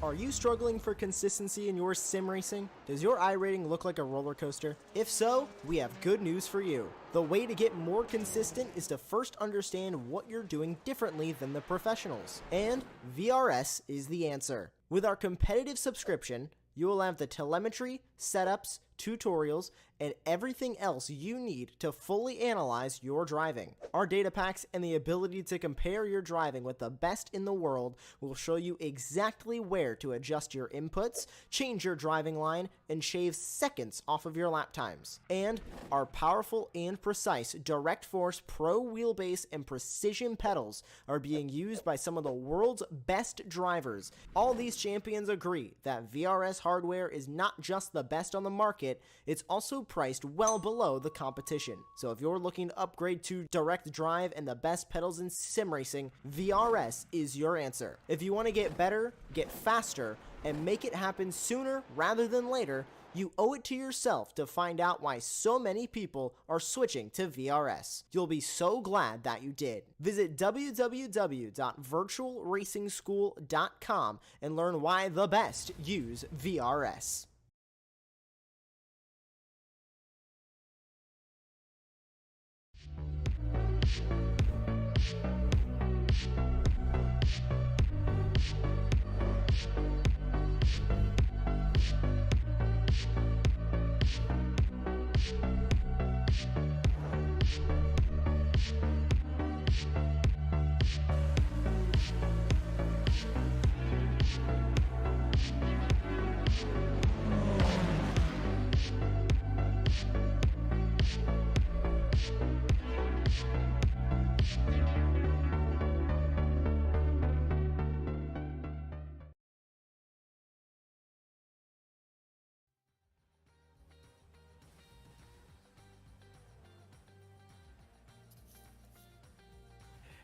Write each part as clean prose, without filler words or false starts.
Are you struggling for consistency in your sim racing? Does your iRating look like a roller coaster? If so, we have good news for you. The way to get more consistent is to first understand what you're doing differently than the professionals. And VRS is the answer. With our competitive subscription, you will have the telemetry, setups, tutorials, and everything else you need to fully analyze your driving. Our data packs and the ability to compare your driving with the best in the world will show you exactly where to adjust your inputs, change your driving line, and shave seconds off of your lap times. And our powerful and precise Direct Force Pro wheelbase and precision pedals are being used by some of the world's best drivers. All these champions agree that VRS hardware is not just the best on the market, it's also priced well below the competition. So if you're looking to upgrade to direct drive and the best pedals in sim racing, VRS is your answer. If you want to get better, get faster, and make it happen sooner rather than later, you owe it to yourself to find out why so many people are switching to VRS. You'll be so glad that you did. Visit www.virtualracingschool.com and learn why the best use VRS.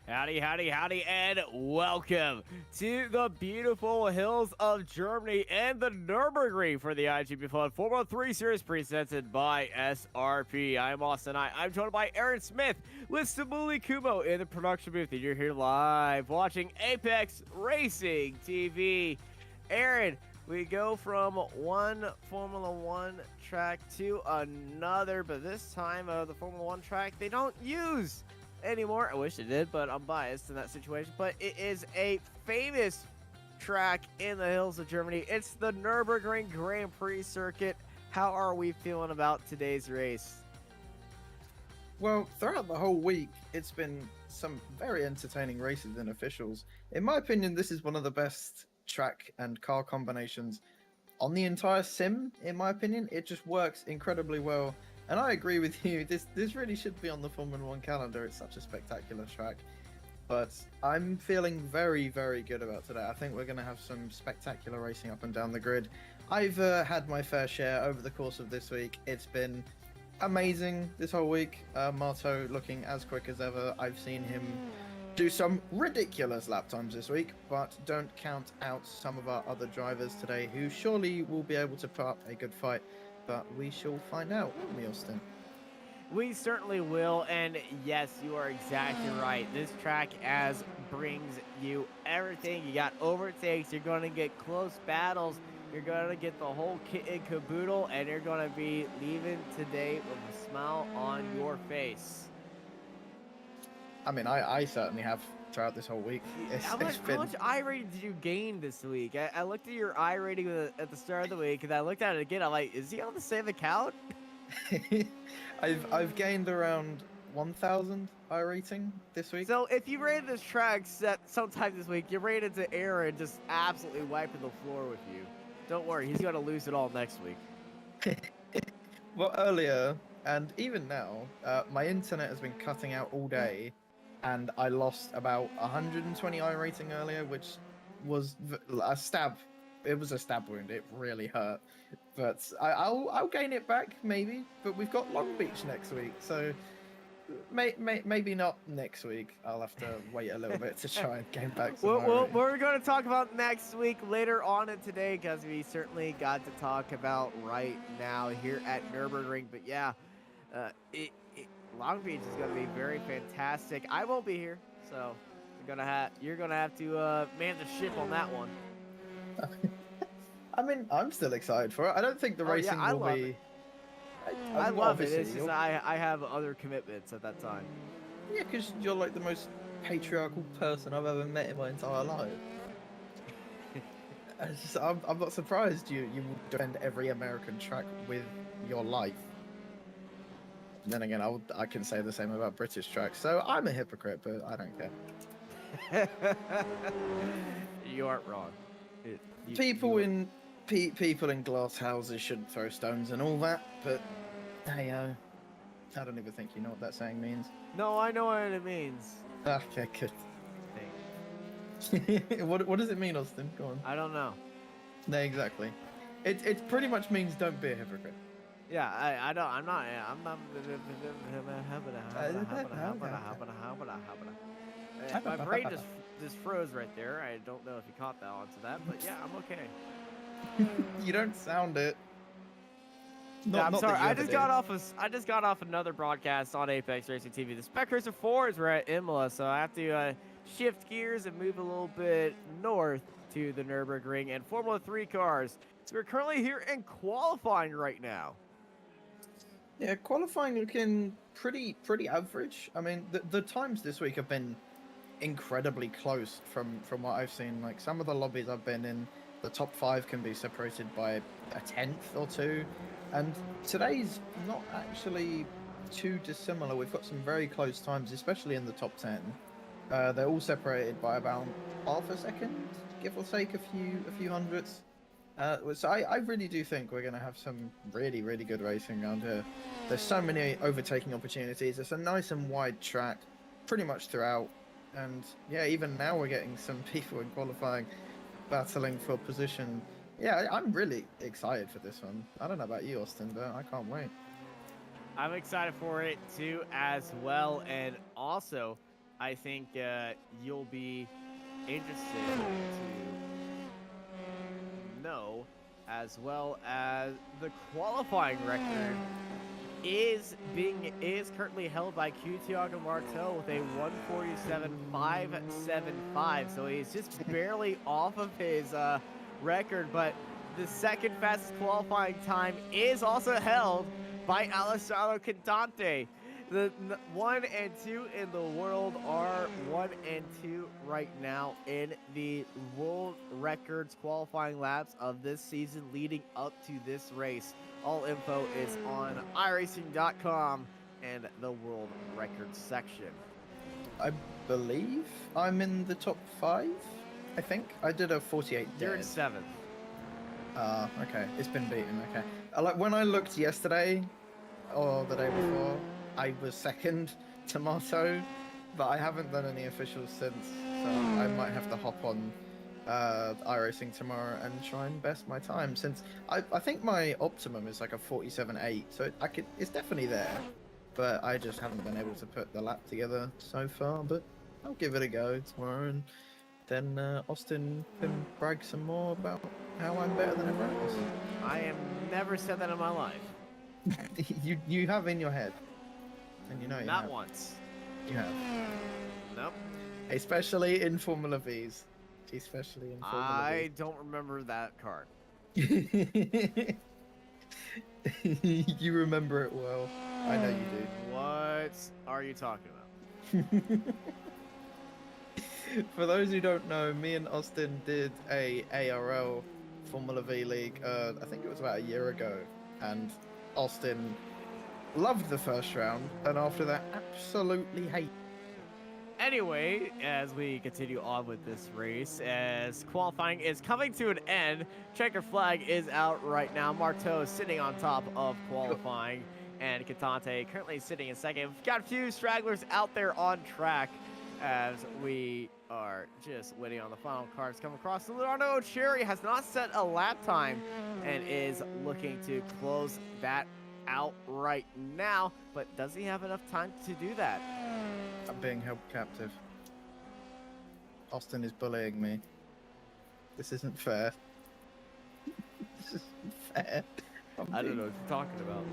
Howdy, howdy, howdy, and welcome to the beautiful hills of Germany and the Nurburgring for the iGPFun Formula 3 Series presented by SRP. I'm Austin. I'm joined by Aaron Smith with Samuli Kumo in the production booth, and you're here live watching Apex Racing TV. Aaron, we go from one Formula 1 track to another, but this time the Formula 1 track they don't use anymore. I wish it did, but I'm biased in that situation. But it is a famous track in the hills of Germany. It's the Nurburgring Grand Prix circuit. How are we feeling about today's race? Well, throughout the whole week, it's been some very entertaining races and officials. In my opinion, this is one of the best track and car combinations on the entire sim. In my opinion, it just works incredibly well. And I agree with you, this really should be on the Formula 1 calendar. It's such a spectacular track. But I'm feeling very, very good about today. I think we're going to have some spectacular racing up and down the grid. I've had my fair share over the course of this week. It's been amazing this whole week. Marto looking as quick as ever. I've seen him do some ridiculous lap times this week, but don't count out some of our other drivers today who surely will be able to put up a good fight. But we shall find out, won't we, Austin? We certainly will, and yes, you are exactly right. This track brings you everything. You got overtakes, you're going to get close battles, you're going to get the whole kit and caboodle, and you're going to be leaving today with a smile on your face. I mean, I certainly have throughout this whole week. How much iRating did you gain this week? I looked at your iRating at the start of the week, and I looked at it again. I'm like, is he on the same account? I've gained around 1,000 iRating this week. So if you rated this track sometime this week, you rated to Aaron just absolutely wiping the floor with you. Don't worry, he's going to lose it all next week. Well, earlier, and even now, my internet has been cutting out all day. And I lost about 120 iRating earlier, which was a stab. It was a stab wound. It really hurt. But I'll gain it back, maybe. But we've got Long Beach next week, so maybe not next week. I'll have to wait a little bit to try and gain back some iRating. We're going to talk about next week later on in today, because we certainly got to talk about right now here at Nurburgring. But yeah, Long Beach is going to be very fantastic. I won't be here, so you're gonna have to man the ship on that one. I mean, I'm still excited for it. I don't think the Oh, yeah, racing I will love be. it. I I mean, love it. obviously, It's just I have other commitments at that time. yeah, because you're like the most patriarchal person I've ever met in my entire life. I'm not surprised you would defend every American track with your life. Then again, I can say the same about British tracks, so I'm a hypocrite, but I don't care. You aren't wrong. People in people in glass houses shouldn't throw stones and all that, but hey, I don't even think you know what that saying means. No, I know what it means. Okay, good. Thanks. What does it mean, Austin? Go on. I don't know. No, exactly. It pretty much means don't be a hypocrite. Yeah, I don't. I'm not. My brain just froze right there. I don't know if you caught that onto that, but yeah, I'm okay. You don't sound it. Yeah, I'm not sorry. that you I ever just got off another broadcast on Apex Racing TV. The Spec Racer 4s were at Imola, so I have to shift gears and move a little bit north to the Nurburgring and Formula 3 cars. So we're currently here in qualifying right now. Yeah, qualifying looking pretty average. I mean, the times this week have been incredibly close from what I've seen. Like some of the lobbies I've been in, the top 5 can be separated by a tenth or two, and today's not actually too dissimilar. We've got some very close times, especially in the top 10. They're all separated by about half a second, give or take a few hundredths. So I really do think we're going to have some really good racing around here. There's so many overtaking opportunities. It's a nice and wide track pretty much throughout. And yeah, even now we're getting some people in qualifying battling for position. Yeah, I'm really excited for this one. I don't know about you, Austin, but I can't wait. I'm excited for it too as well. And also, I think you'll be interested to know as well as the qualifying record is currently held by Tiago Martel with a 147.575. So he's just barely off of his record, but the second fastest qualifying time is also held by Alessandro Cantante. The 1 and 2 in the world are 1 and 2 right now in the world records qualifying laps of this season leading up to this race. All info is on iRacing.com and the world records section. I believe I'm in the top 5. I think I did a 48. You're in 7th. Okay, it's been beaten. Okay, like when I looked yesterday or the day before, I was second tomato, but I haven't done any officials since, so I might have to hop on iRacing tomorrow and try and best my time, since I think my optimum is like a 47.8, so it's definitely there, but I just haven't been able to put the lap together so far. But I'll give it a go tomorrow, and then Austin can brag some more about how I'm better than everyone else. I have never said that in my life. you have in your head. And you know you Not have. once. You have. Nope. Especially in Formula Vs. Especially in Formula I don't remember that card. Vs. You remember it well. I know you do. What are you talking about? For those who don't know, me and Austin did a ARL Formula V League, I think it was about a year ago, and Austin loved the first round, and after that, absolutely hate. Anyway, as we continue on with this race, as qualifying is coming to an end, checker flag is out right now. Marteau is sitting on top of qualifying, and Cantante currently sitting in second. We've got a few stragglers out there on track as we are just waiting on the final cars come across. Leonardo Cherry has not set a lap time and is looking to close that out right now, but does he have enough time to do that? I'm being held captive. Austin is bullying me. This isn't fair. This isn't fair. I don't know what you're talking about.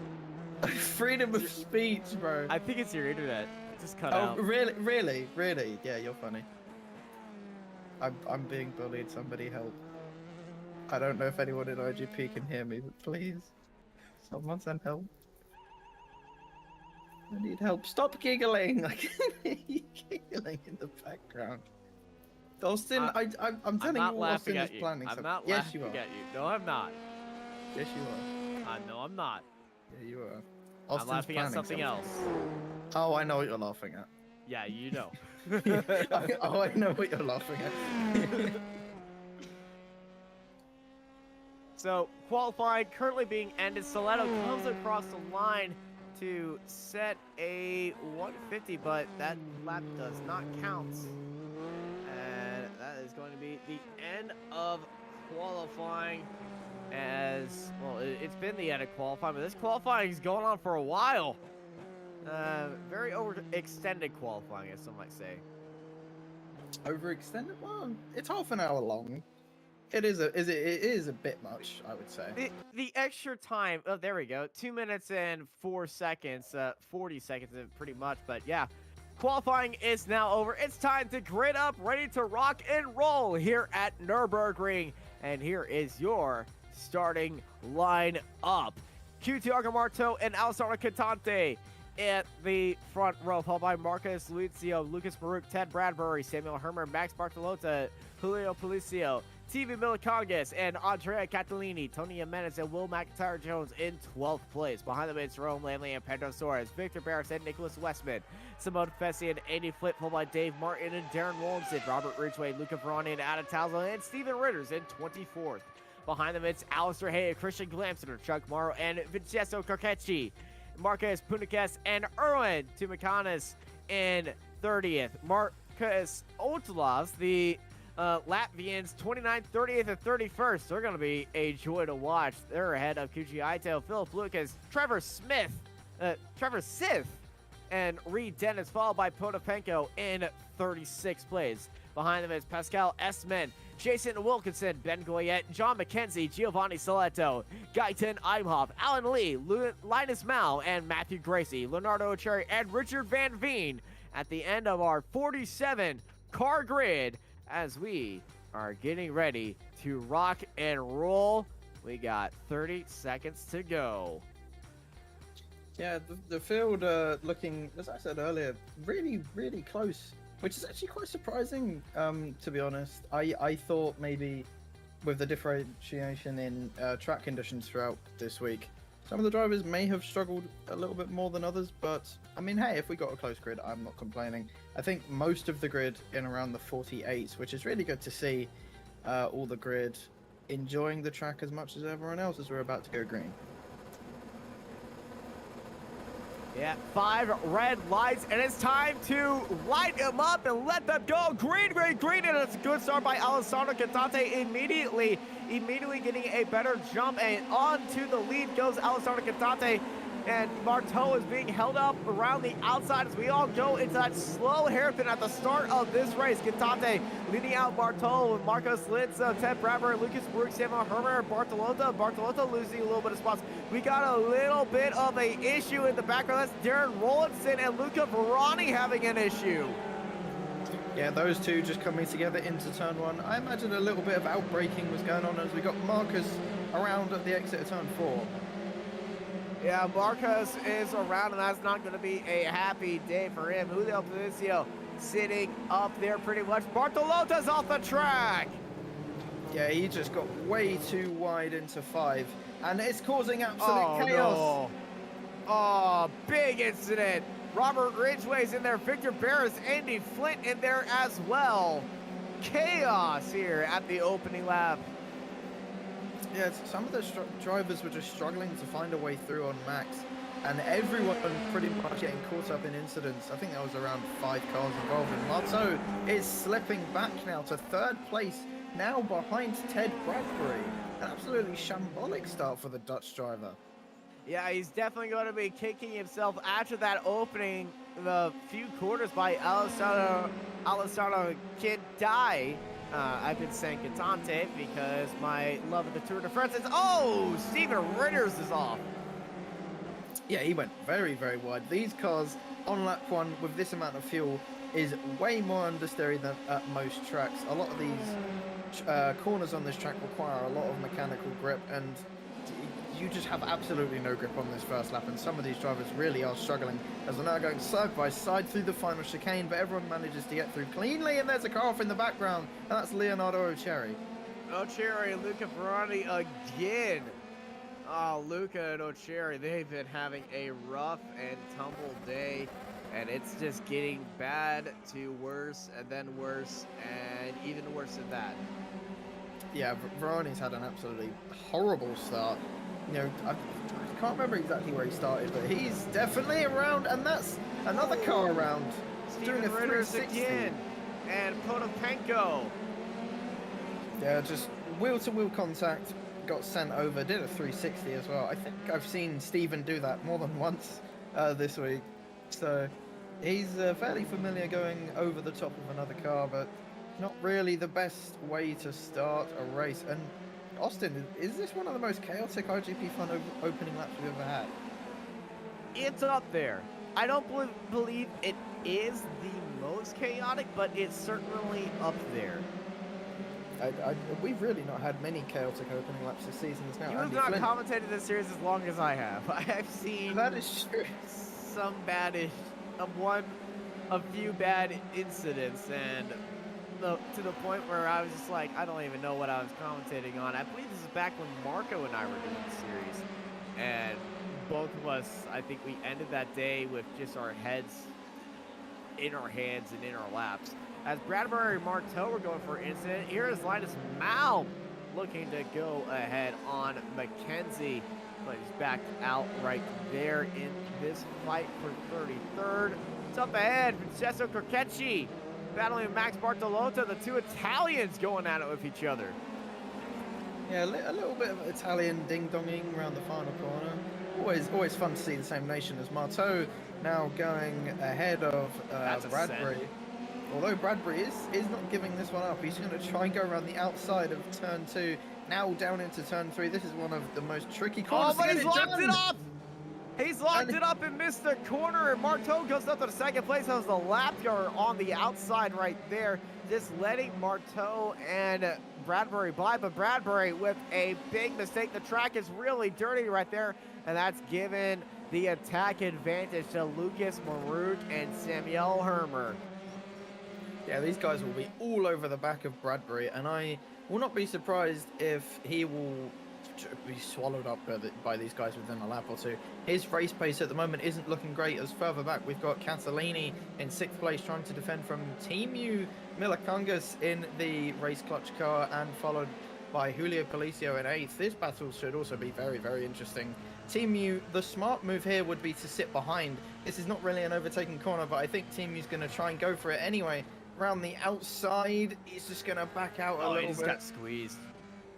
Freedom of speech, bro. I think it's your internet. It just cut Oh, out. really? Yeah, you're funny. I'm being bullied. Somebody help. I don't know if anyone in IGP can hear me, but please, someone send help. I need help. Stop giggling! I can hear you giggling in the background. Austin, I'm telling you what Austin is planning. I'm not yes, laughing you are. at you. No, I'm not. Yes, you are. No, I'm not. Yeah, you are. I'm laughing at something else. Oh, I know what you're laughing at. Yeah, you know. Oh, I know what you're laughing at. So, qualifying currently being ended. Soletto comes across the line to set a 150, but that lap does not count. And that is going to be the end of qualifying. As well, it's been the end of qualifying, but this qualifying is going on for a while. Very overextended qualifying, as some might say. Overextended? Well, it's half an hour long. It is a bit much, I would say. The extra time. Oh, there we go. 2 minutes and 4 seconds. 40 seconds, pretty much. But yeah, qualifying is now over. It's time to grid up, ready to rock and roll here at Nurburgring. And here is your starting line up. QT Marto and Alessandro Cantante at the front row, followed by Marcus Lucio, Lucas Baruch, Ted Bradbury, Samuel Hermer, Max Bartolota, Julio Policio, TV Milicongas, and Andrea Catalini, Tony Jimenez, and Will McIntyre Jones in 12th place. Behind them, it's Rome Lanley and Pedro Soares, Victor Barris and Nicholas Westman, Simone Fessi and Andy Flip, followed by Dave Martin and Darren Wolmstead, Robert Ridgway, Luca Veroni and Adam Talzo, and Steven Ritters in 24th. Behind them, it's Alistair Hay, Christian Glamster, Chuck Morrow, and Vincenzo Carcacci, Marcus Punicas, and Erwin Tumakanis in 30th. Marcus Otalas, the Latvians, 29th, 30th, and 31st. They're going to be a joy to watch. They're ahead of Kuchi Aito, Philip Lucas, Trevor Sith, and Reed Dennis, followed by Potapenko in 36th place. Behind them is Pascal Esman, Jason Wilkinson, Ben Goyette, John McKenzie, Giovanni Soletto, Guyton Imhoff, Alan Lee, Linus Mao, and Matthew Gracie, Leonardo Cherry, and Richard Van Veen at the end of our 47-car grid as we are getting ready to rock and roll. We got 30 seconds to go. Yeah, the field looking, as I said earlier, really, really close. Which is actually quite surprising, to be honest. I thought maybe with the differentiation in track conditions throughout this week, some of the drivers may have struggled a little bit more than others, but I mean, hey, if we got a close grid, I'm not complaining. I think most of the grid in around the 48s, which is really good to see all the grid enjoying the track as much as everyone else as we're about to go green. Yeah, 5 red lights, and it's time to light them up and let them go. Green, green, green, and it's a good start by Alessandro Cantante immediately getting a better jump, and on to the lead goes Alessandro Cantante, and Marteau is being held up around the outside as we all go into that slow hairpin at the start of this race. Cantante leading out Marteau with Marcos Litz, Ted Bradbury, Lucas Brooks, Samuel Hermer, Bartolota losing a little bit of spots. We got a little bit of a issue in the background. That's Darren Rollinson and Luca Veroni having an issue. Yeah, those two just coming together into turn one. I imagine a little bit of outbraking was going on as we got Marcus around at the exit of turn 4. Yeah, Marcos is around, and that's not going to be a happy day for him. Julio Policio sitting up there pretty much. Bartolota's off the track. Yeah, he just got way too wide into 5, and it's causing absolute chaos. No. Oh, big incident. Robert Ridgway's in there. Victor Barris, Andy Flint in there as well. Chaos here at the opening lap. Yeah, some of the drivers were just struggling to find a way through on Max, and everyone pretty much getting caught up in incidents. I think there was around 5 cars involved, and Marteau is slipping back now to 3rd place, now behind Ted Bradbury. An absolutely shambolic start for the Dutch driver. Yeah, he's definitely going to be kicking himself after that opening, the few quarters by Alessandro Cantante. I've been saying Cantante because my love of the Tour de France is... Oh, Steven Ritters is off. Yeah, he went very, very wide. These cars on lap 1 with this amount of fuel is way more understeery than at most tracks. A lot of these corners on this track require a lot of mechanical grip, and you just have absolutely no grip on this first lap, and some of these drivers really are struggling as we're now going side by side through the final chicane, but everyone manages to get through cleanly, and there's a car off in the background, and that's Leonardo Ocherry. Ocherry and Luca Ferrari again. Oh, Luca and Ocherry, they've been having a rough and tumble day, and it's just getting bad to worse and then worse and even worse than that. Yeah, Veroni's had an absolutely horrible start. You know, I can't remember exactly where he started, but he's definitely around, and that's another car around. Steven Doing a Ritter's 360. again, and Potapenko. Yeah, just wheel-to-wheel contact, got sent over, did a 360 as well. I think I've seen Steven do that more than once this week. So he's fairly familiar going over the top of another car, but not really the best way to start a race. And Austin, is this one of the most chaotic IGP Fun opening laps we've ever had? It's up there. I don't believe it is the most chaotic, but it's certainly up there. We've really not had many chaotic opening laps this season. Now You have not commentated this series as long as I have. I've seen that is true. Some a few bad incidents, and to the point where I was just like, I don't even know what I was commentating on. I believe this is back when Marco and I were doing the series, and both of us, I think we ended that day with just our heads in our hands and in our laps. As Bradbury and Marteau were going for an incident, here is Linus Malm looking to go ahead on Mackenzie, but he's backed out right there in this fight for 33rd. It's up ahead, Vincenzo Corcecci battling Max Bartolotto, the two Italians going at it with each other. Yeah, a little bit of Italian ding-donging around the final corner. Always fun to see the same nation as Marteau now going ahead of Bradbury. Although Bradbury is not giving this one up. He's going to try and go around the outside of turn 2, now down into turn 3. This is one of the most tricky corners. Oh, but he's locked it up! He's locked it up and missed the corner, and Marteau goes up to the second place. That was the lap car on the outside right there, just letting Marteau and Bradbury by, but Bradbury with a big mistake. The track is really dirty right there, and that's given the attack advantage to Lucas Marut and Samuel Hermer. Yeah, these guys will be all over the back of Bradbury, and I will not be surprised if he will be swallowed up by these guys within a lap or two. His race pace at the moment isn't looking great, as further back we've got Catalini in 6th place trying to defend from Timu Milikangas in the race clutch car, and followed by Julio Policio in 8th. This battle should also be very, very interesting. Timu, the smart move here would be to sit behind. This is not really an overtaking corner, but I think Timu's going to try and go for it anyway. Around the outside, he's just going to back out a little bit. Oh, he just got squeezed.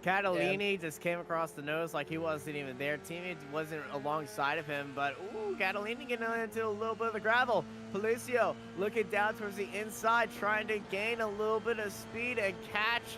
Catalini just came across the nose like he wasn't even there. Teammate wasn't alongside of him, but ooh, Catalini getting into a little bit of the gravel. Policio looking down towards the inside, trying to gain a little bit of speed and catch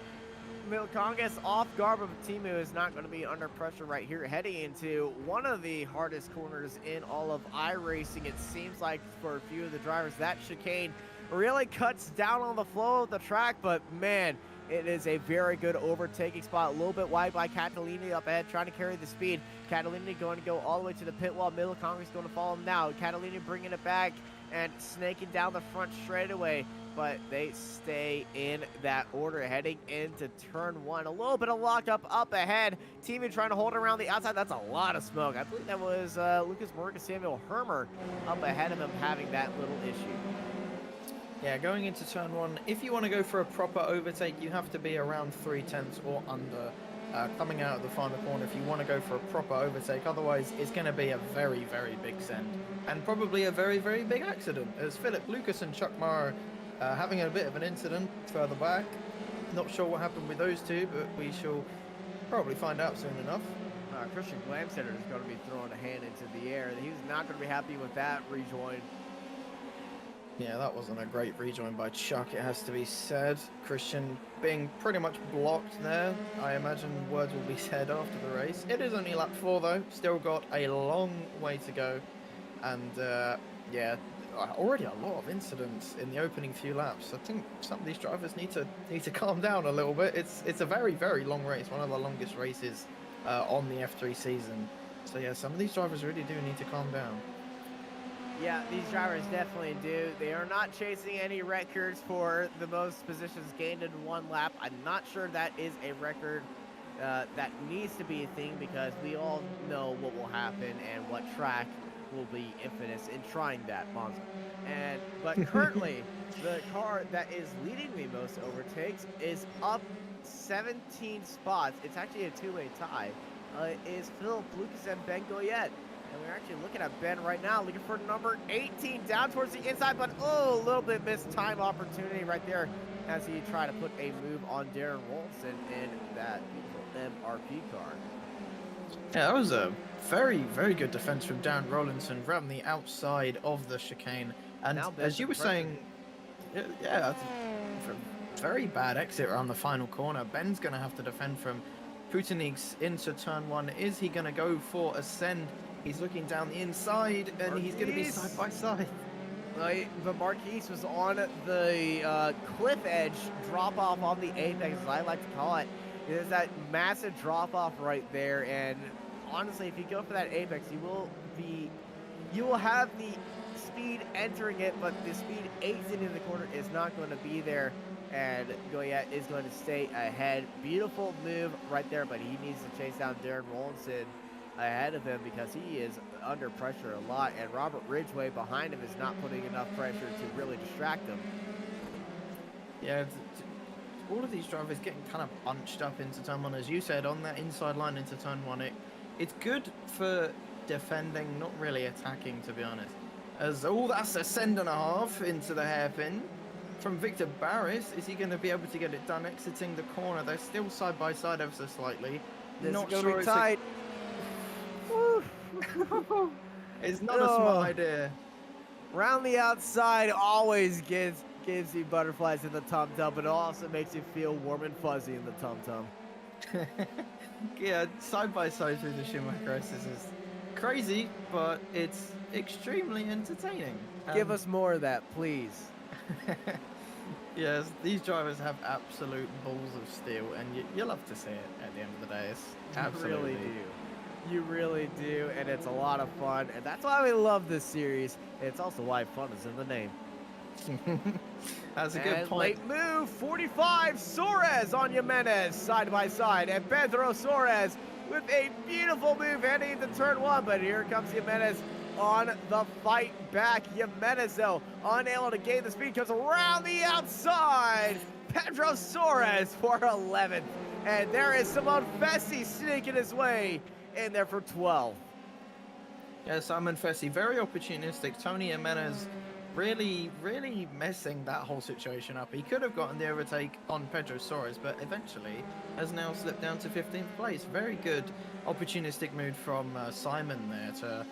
Milkongas off guard, but Timu is not going to be under pressure right here, heading into one of the hardest corners in all of iRacing. It seems like for a few of the drivers, that chicane really cuts down on the flow of the track, but man, it is a very good overtaking spot. A little bit wide by Catalini up ahead, trying to carry the speed. Catalini going to go all the way to the pit wall. Milkongas going to follow him now. Catalini bringing it back and snaking down the front straightaway, but they stay in that order heading into turn 1. A little bit of lockup up ahead. Teammate trying to hold it around the outside. That's a lot of smoke. I believe that was Lucas Mark and Samuel Hermer up ahead of him having that little issue. Yeah, going into turn 1, if you want to go for a proper overtake, you have to be around 3/10 or under coming out of the final corner if you want to go for a proper overtake. Otherwise, it's going to be a very, very big send, and probably a very, very big accident, as Philip Lucas and Chuck Morrow having a bit of an incident further back. Not sure what happened with those two, but we shall probably find out soon enough. Christian Glamstetter is going to be throwing a hand into the air. He's not going to be happy with that rejoin. Yeah, that wasn't a great rejoin by Chuck, it has to be said. Christian being pretty much blocked there. I imagine words will be said after the race. It is only lap 4 though, still got a long way to go. And yeah, already a lot of incidents in the opening few laps. I think some of these drivers need to calm down a little bit. It's a very, very long race, one of the longest races on the F3 season. So yeah, some of these drivers really do need to calm down. Yeah, these drivers definitely do. They are not chasing any records for the most positions gained in one lap. I'm not sure that is a record that needs to be a thing, because we all know what will happen and what track will be infamous in trying that, Monza. But currently, the car that is leading the most overtakes is up 17 spots. It's actually a two-way tie. Is Philip Lucas and Ben Goyette. And we're actually looking at Ben right now, looking for number 18 down towards the inside, but a little bit missed time opportunity right there as he tried to put a move on Darren Rolson in that MRP car. Yeah, that was a very, very good defense from Darren Rollinson around the outside of the chicane. And as you were saying, yeah, that's a very bad exit around the final corner. Ben's going to have to defend from Putinix into turn one. Is he going to go for ascend? He's looking down the inside, and he's going to be side by side. But Marquise was on the cliff edge drop off on the apex, as I like to call it. There's that massive drop off right there, and honestly, if you go for that apex, you will have the speed entering it, but the speed exiting the corner is not going to be there, and Goyette is going to stay ahead. Beautiful move right there, but he needs to chase down Darren Rollinson ahead of him because he is under pressure a lot, and Robert Ridgway behind him is not putting enough pressure to really distract him. Yeah, all of these drivers getting kind of bunched up into turn one, as you said, on that inside line into turn one. It's good for defending, not really attacking, to be honest. As that's ascend and a half into the hairpin from Victor Barris. Is he going to be able to get it done exiting the corner? They're still side by side ever so slightly. Not sure it's tight. It's not a smart idea. Round the outside always gives you butterflies in the tum-tum, but it also makes you feel warm and fuzzy in the tum-tum. Yeah, side by side through the Schumacher races is crazy, but it's extremely entertaining. Give us more of that, please. Yes, these drivers have absolute balls of steel, and you love to see it at the end of the day. You really do. You really do, and it's a lot of fun, and that's why we love this series. It's also why fun is in the name. That's a good point. Late move, 45, Suarez on Jimenez, side by side, and Pedro Suarez with a beautiful move heading into turn one, but here comes Jimenez on the fight back. Jimenez, though, unable to gain the speed, comes around the outside. Pedro Suarez for 11th, and there is Simon Fessi sneaking his way in there for 12th. Yeah, Simon Fessi, very opportunistic. Tony Jimenez really messing that whole situation up. He could have gotten the overtake on Pedro Suarez, but eventually has now slipped down to 15th place. Very good opportunistic move from Simon there to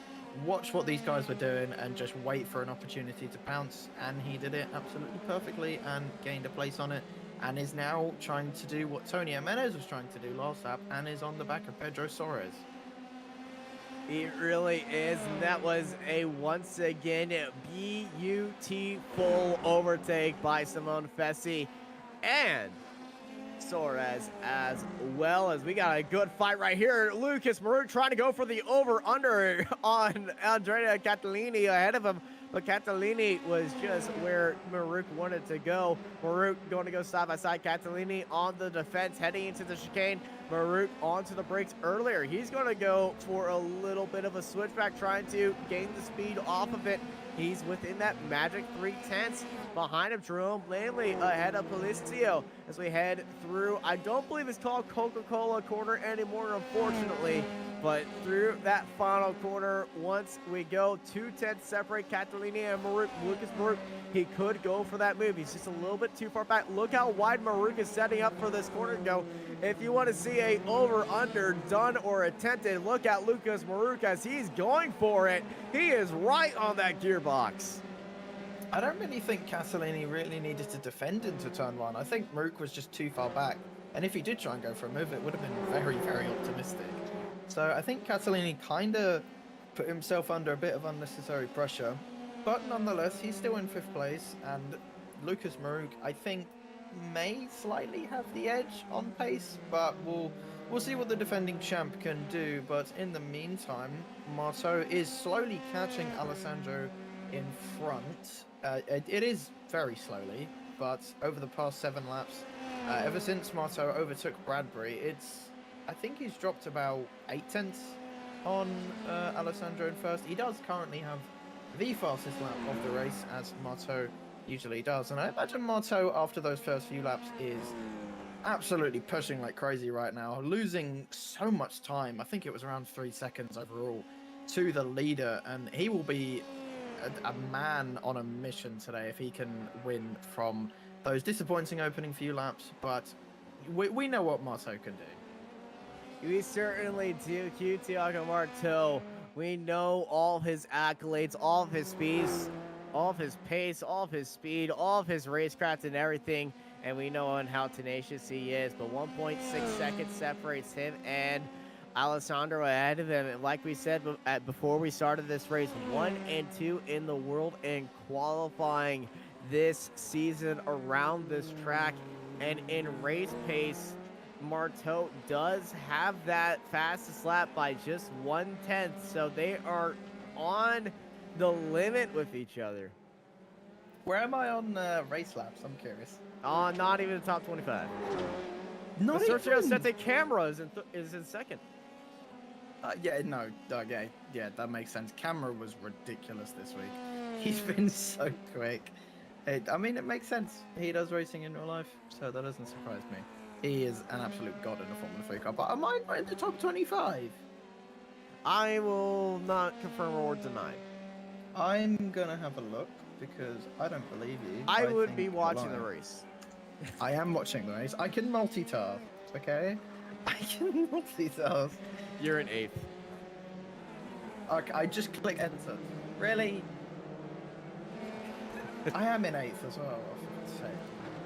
watch what these guys were doing and just wait for an opportunity to pounce, and he did it absolutely perfectly and gained a place on it, and is now trying to do what Tony Jimenez was trying to do last lap, and is on the back of Pedro Suarez. He really is, and that was a once again beautiful overtake by Simone Fessi and Suarez, as well. As we got a good fight right here. Lucas Marut trying to go for the over-under on Andrea Catalini ahead of him, but Catalini was just where Maruk wanted to go. Maruk going to go side by side. Catalini on the defense heading into the chicane. Maruk onto the brakes earlier. He's going to go for a little bit of a switchback, trying to gain the speed off of it. He's within that magic 3/10 behind him. Jerome Lamley ahead of Policio as we head through. I don't believe it's called Coca-Cola Corner anymore, unfortunately. But through that final corner, once we go 2/10 separate Catalini and Maruk, Lucas Maruk, he could go for that move. He's just a little bit too far back. Look how wide Maruk is setting up for this corner to go. If you want to see a over-under done or attempted, look at Lucas Maruk as he's going for it. He is right on that gearbox. I don't really think Catalini really needed to defend into turn one. I think Maruk was just too far back. And if he did try and go for a move, it would have been very, very optimistic. So I think Catalini kind of put himself under a bit of unnecessary pressure. but nonetheless, he's still in 5th place, and Lucas Maruk, I think, may slightly have the edge on pace, but we'll see what the defending champ can do. But in the meantime, Marteau is slowly catching Alessandro in front. It is very slowly, but over the past 7 laps, ever since Marteau overtook Bradbury, I think he's dropped about 8 tenths on Alessandro in first. He does currently have the fastest lap of the race, as Marteau usually does. And I imagine Marteau, after those first few laps, is absolutely pushing like crazy right now, losing so much time. I think it was around 3 seconds overall to the leader, and he will be a man on a mission today if he can win from those disappointing opening few laps. But we know what Marteau can do. We certainly do, Thiago Marteau. We know all of his accolades, all of his speeds, all of his pace, all of his speed, all of his racecraft and everything. And we know on how tenacious he is. But 1.6 seconds separates him and Alessandro ahead of him. And like we said before we started this race, 1 and 2 in the world in qualifying this season around this track. And in race pace, Marteau does have that fastest lap by just 1/10. So they are on the limit with each other. Where am I on race laps? I'm curious. Not even the top 25. Not the Sergio even. Sette Camera is in second. Yeah, no, yeah, that makes sense. Camera was ridiculous this week. He's been so quick. I mean, it makes sense. He does racing in real life, so that doesn't surprise me. He is an absolute god in a Formula 3 car. But am I not in the top 25? I will not confirm or deny. I'm gonna have a look because I don't believe you. I would think be you're watching the lying. race. I am watching the race. I can multitask, okay? I can multitask. You're in 8th. Okay, I just click enter. Really? I am in 8th as well, for God's sake.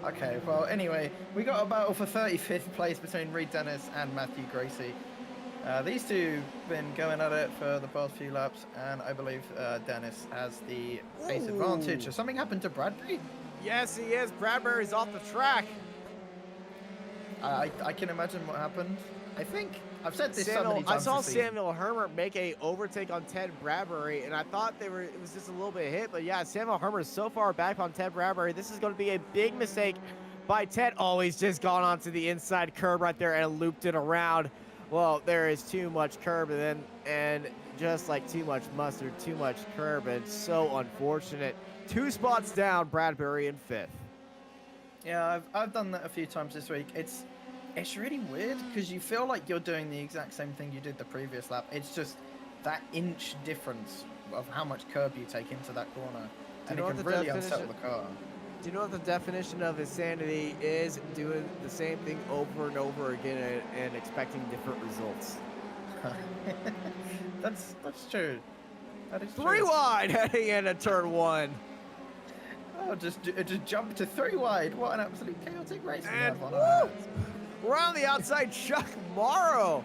Okay, well, anyway, we got a battle for 35th place between Reed Dennis and Matthew Gracie. These two have been going at it for the past few laps, and I believe Dennis has the pace advantage. Has something happened to Bradbury? Yes, he is. Bradbury's off the track. I can imagine what happened. I think I've said this so many times. I saw this season. Samuel Hermer make a overtake on Ted Bradbury, and I thought it was just a little bit hit, but yeah, Samuel Hermer is so far back on Ted Bradbury. This is going to be a big mistake by Ted. Oh, he's just gone onto the inside curb right there and looped it around. Well, there is too much curb, and just like too much mustard, too much curb, and so unfortunate. 2 spots down, Bradbury in 5th. Yeah, I've done that a few times this week. It's really weird because you feel like you're doing the exact same thing you did the previous lap. It's just that inch difference of how much curb you take into that corner, and it can really unsettle the car. Do you know what the definition of insanity is? Doing the same thing over and over again and expecting different results. That's true. That is 3 true. wide heading into turn 1. Oh, just jump to 3 wide. What an absolute chaotic race we And have on our hands. around the outside, Chuck Morrow.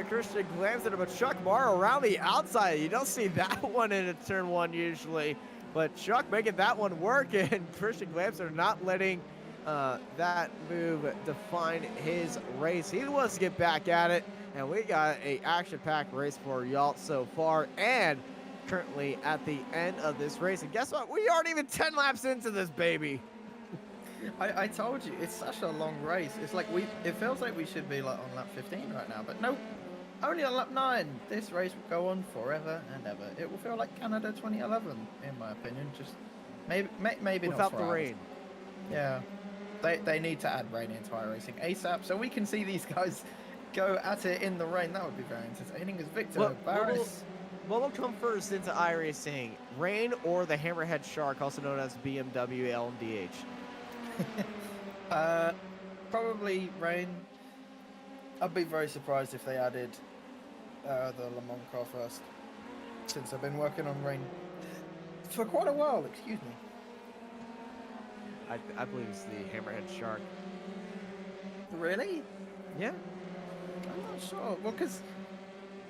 Christian Glamson, but Chuck Morrow around the outside. You don't see that one in a turn 1 usually. But Chuck making that one work, and Christian Glamson not letting that move define his race. He wants to get back at it, and we got a action-packed race for y'all so far, and currently at the end of this race. And guess what? We aren't even 10 laps into this baby. I told you, it's such a long race. It's like it feels like we should be like on lap 15 right now, but nope. Only on lap 9. This race will go on forever and ever. It will feel like Canada 2011, in my opinion. Just maybe Without not the for rain. Yeah, they need to add rain into iRacing ASAP so we can see these guys go at it in the rain. That would be very entertaining. As Victor Barris. What will come first into iRacing? Rain or the Hammerhead Shark, also known as BMW LMDH? Probably rain. I'd be very surprised if they added the Le Mans car first, since I've been working on rain for quite a while. Excuse me. I believe it's the Hammerhead Shark. Really? Yeah. I'm not sure. Well, because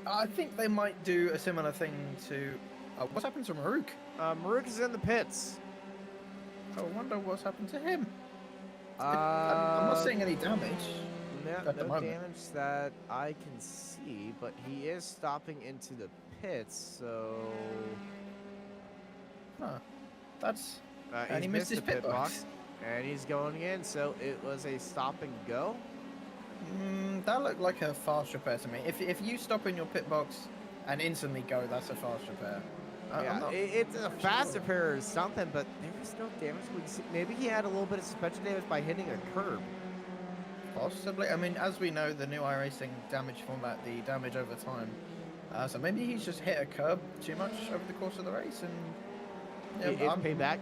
I think they might do a similar thing to what's happened to Maruk. Maruk is in the pits. I wonder what's happened to him. I'm not seeing any damage. No, at the no moment. damage that I can see, but he is stopping into the pits, so... Huh. That's... and he's he missed his pit box. And he's going in, so it was a stop and go. That looked like a fast repair to me. If you stop in your pit box and instantly go, that's a fast repair. Yeah, it's a fast repair or something, but there was no damage. Maybe he had a little bit of suspension damage by hitting a curb. Possibly. I mean, as we know, the new iRacing damage format, the damage over time. So maybe he's just hit a curb too much over the course of the race, and It's payback.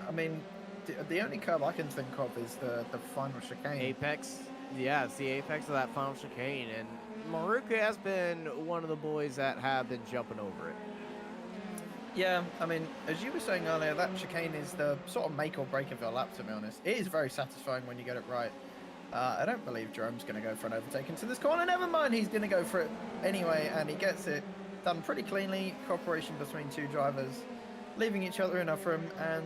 I mean, the only curb I can think of is the final chicane. Apex. Yeah, it's the apex of that final chicane, and Maruka has been one of the boys that have been jumping over it. Yeah, I mean, as you were saying earlier, that chicane is the sort of make or break of your lap, to be honest. It is very satisfying when you get it right. I don't believe Jerome's going to go for an overtake into this corner. Never mind, he's going to go for it anyway, and he gets it done pretty cleanly. Cooperation between two drivers, leaving each other enough room, and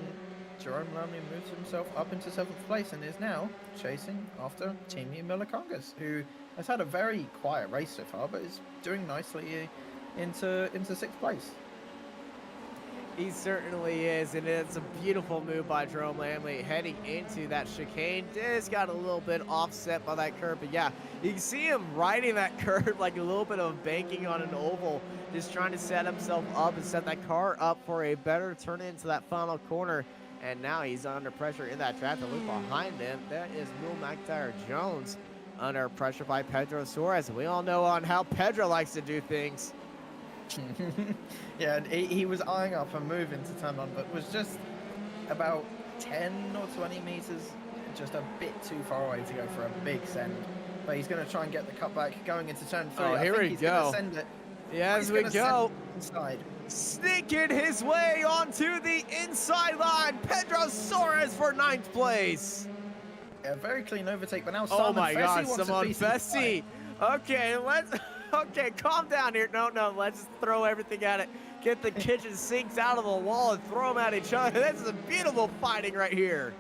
Jerome Lumley moves himself up into 7th place and is now chasing after Team Miller Congas, who has had a very quiet race so far, but is doing nicely into 6th place. He certainly is, and it's a beautiful move by Jerome Lamley heading into that chicane. Just got a little bit offset by that curve, but yeah, you can see him riding that curve like a little bit of banking on an oval, just trying to set himself up and set that car up for a better turn into that final corner. And now he's under pressure in that traffic loop behind him. That is Will McIntyre Jones under pressure by Pedro Suarez. We all know on how Pedro likes to do things. Yeah, and he was eyeing up a move into turn one, but was just about 10 or 20 meters, just a bit too far away to go for a big send. But he's going to try and get the cutback going into turn 3. Oh, here we go. Send it. Yeah, as we go. Inside. Sneaking his way onto the inside line. Pedro Suarez for 9th place. Yeah, very clean overtake, but now oh Simon my Fessy God, wants Simon a piece of the Fessy. Okay, okay, calm down here. No, let's just throw everything at it. Get the kitchen sinks out of the wall and throw them at each other. This is a beautiful fighting right here.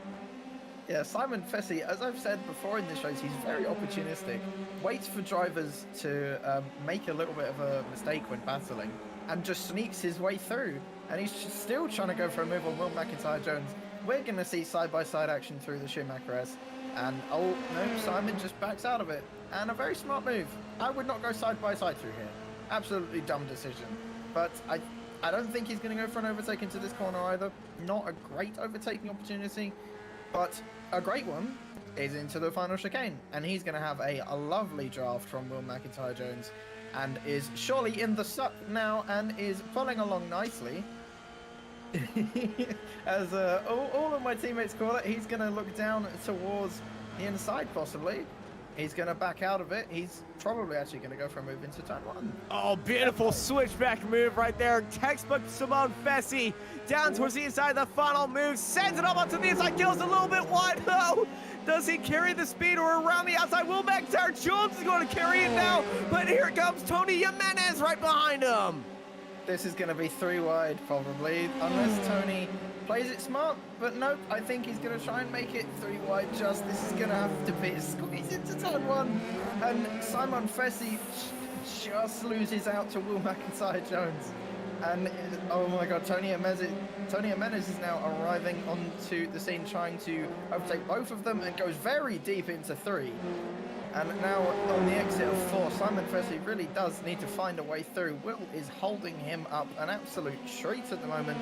Yeah, Simon Fessy, as I've said before in this race, he's very opportunistic. Waits for drivers to make a little bit of a mistake when battling, and just sneaks his way through. And he's still trying to go for a move on Will McIntyre Jones. We're going to see side-by-side action through the Schumacher S. And, oh, no, Simon just backs out of it. And a very smart move. I would not go side-by-side through here. Absolutely dumb decision. But I don't think he's going to go for an overtake into this corner either. Not a great overtaking opportunity, but a great one is into the final chicane. And he's going to have a lovely draft from Will McIntyre Jones, and is surely in the suck now and is pulling along nicely. As all of my teammates call it, he's going to look down towards the inside possibly. He's going to back out of it. He's probably actually going to go for a move into turn 1. Oh, beautiful switchback move right there. Textbook Simone Fessy down towards the inside of the final move. Sends it up onto the inside. Kills a little bit wide though. Does he carry the speed or around the outside? Will McIntyre Jones is going to carry it now. But here comes Tony Jimenez right behind him. This is going to be 3 wide probably, unless Tony plays it smart. But nope, I think he's going to try and make it 3 wide just. This is going to have to be a squeeze into turn 1. And Simon Fessy just loses out to Will McIntyre Jones. And oh my God, Tony Jimenez is now arriving onto the scene, trying to overtake both of them, and goes very deep into 3. And now on the exit of 4, Simon Fessy really does need to find a way through. Will is holding him up an absolute treat at the moment,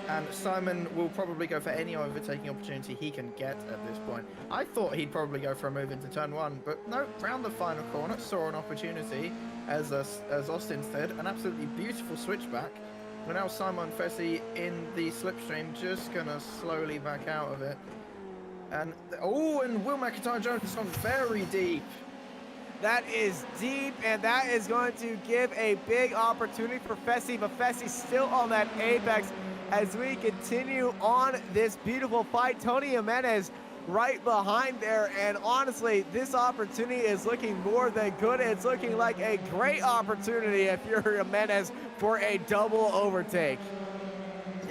and Simon will probably go for any overtaking opportunity he can get at this point. I thought he'd probably go for a move into turn 1, but no, round the final corner, saw an opportunity as Austin said, an absolutely beautiful switchback. But now Simon Fessy in the slipstream, just gonna slowly back out of it. And and Will McIntyre Jones has gone very deep. That is deep, and that is going to give a big opportunity for Fessy, but Fessy's still on that apex as we continue on this beautiful fight. Tony Jimenez right behind there, and honestly, this opportunity is looking more than good. It's looking like a great opportunity if you're Jimenez for a double overtake.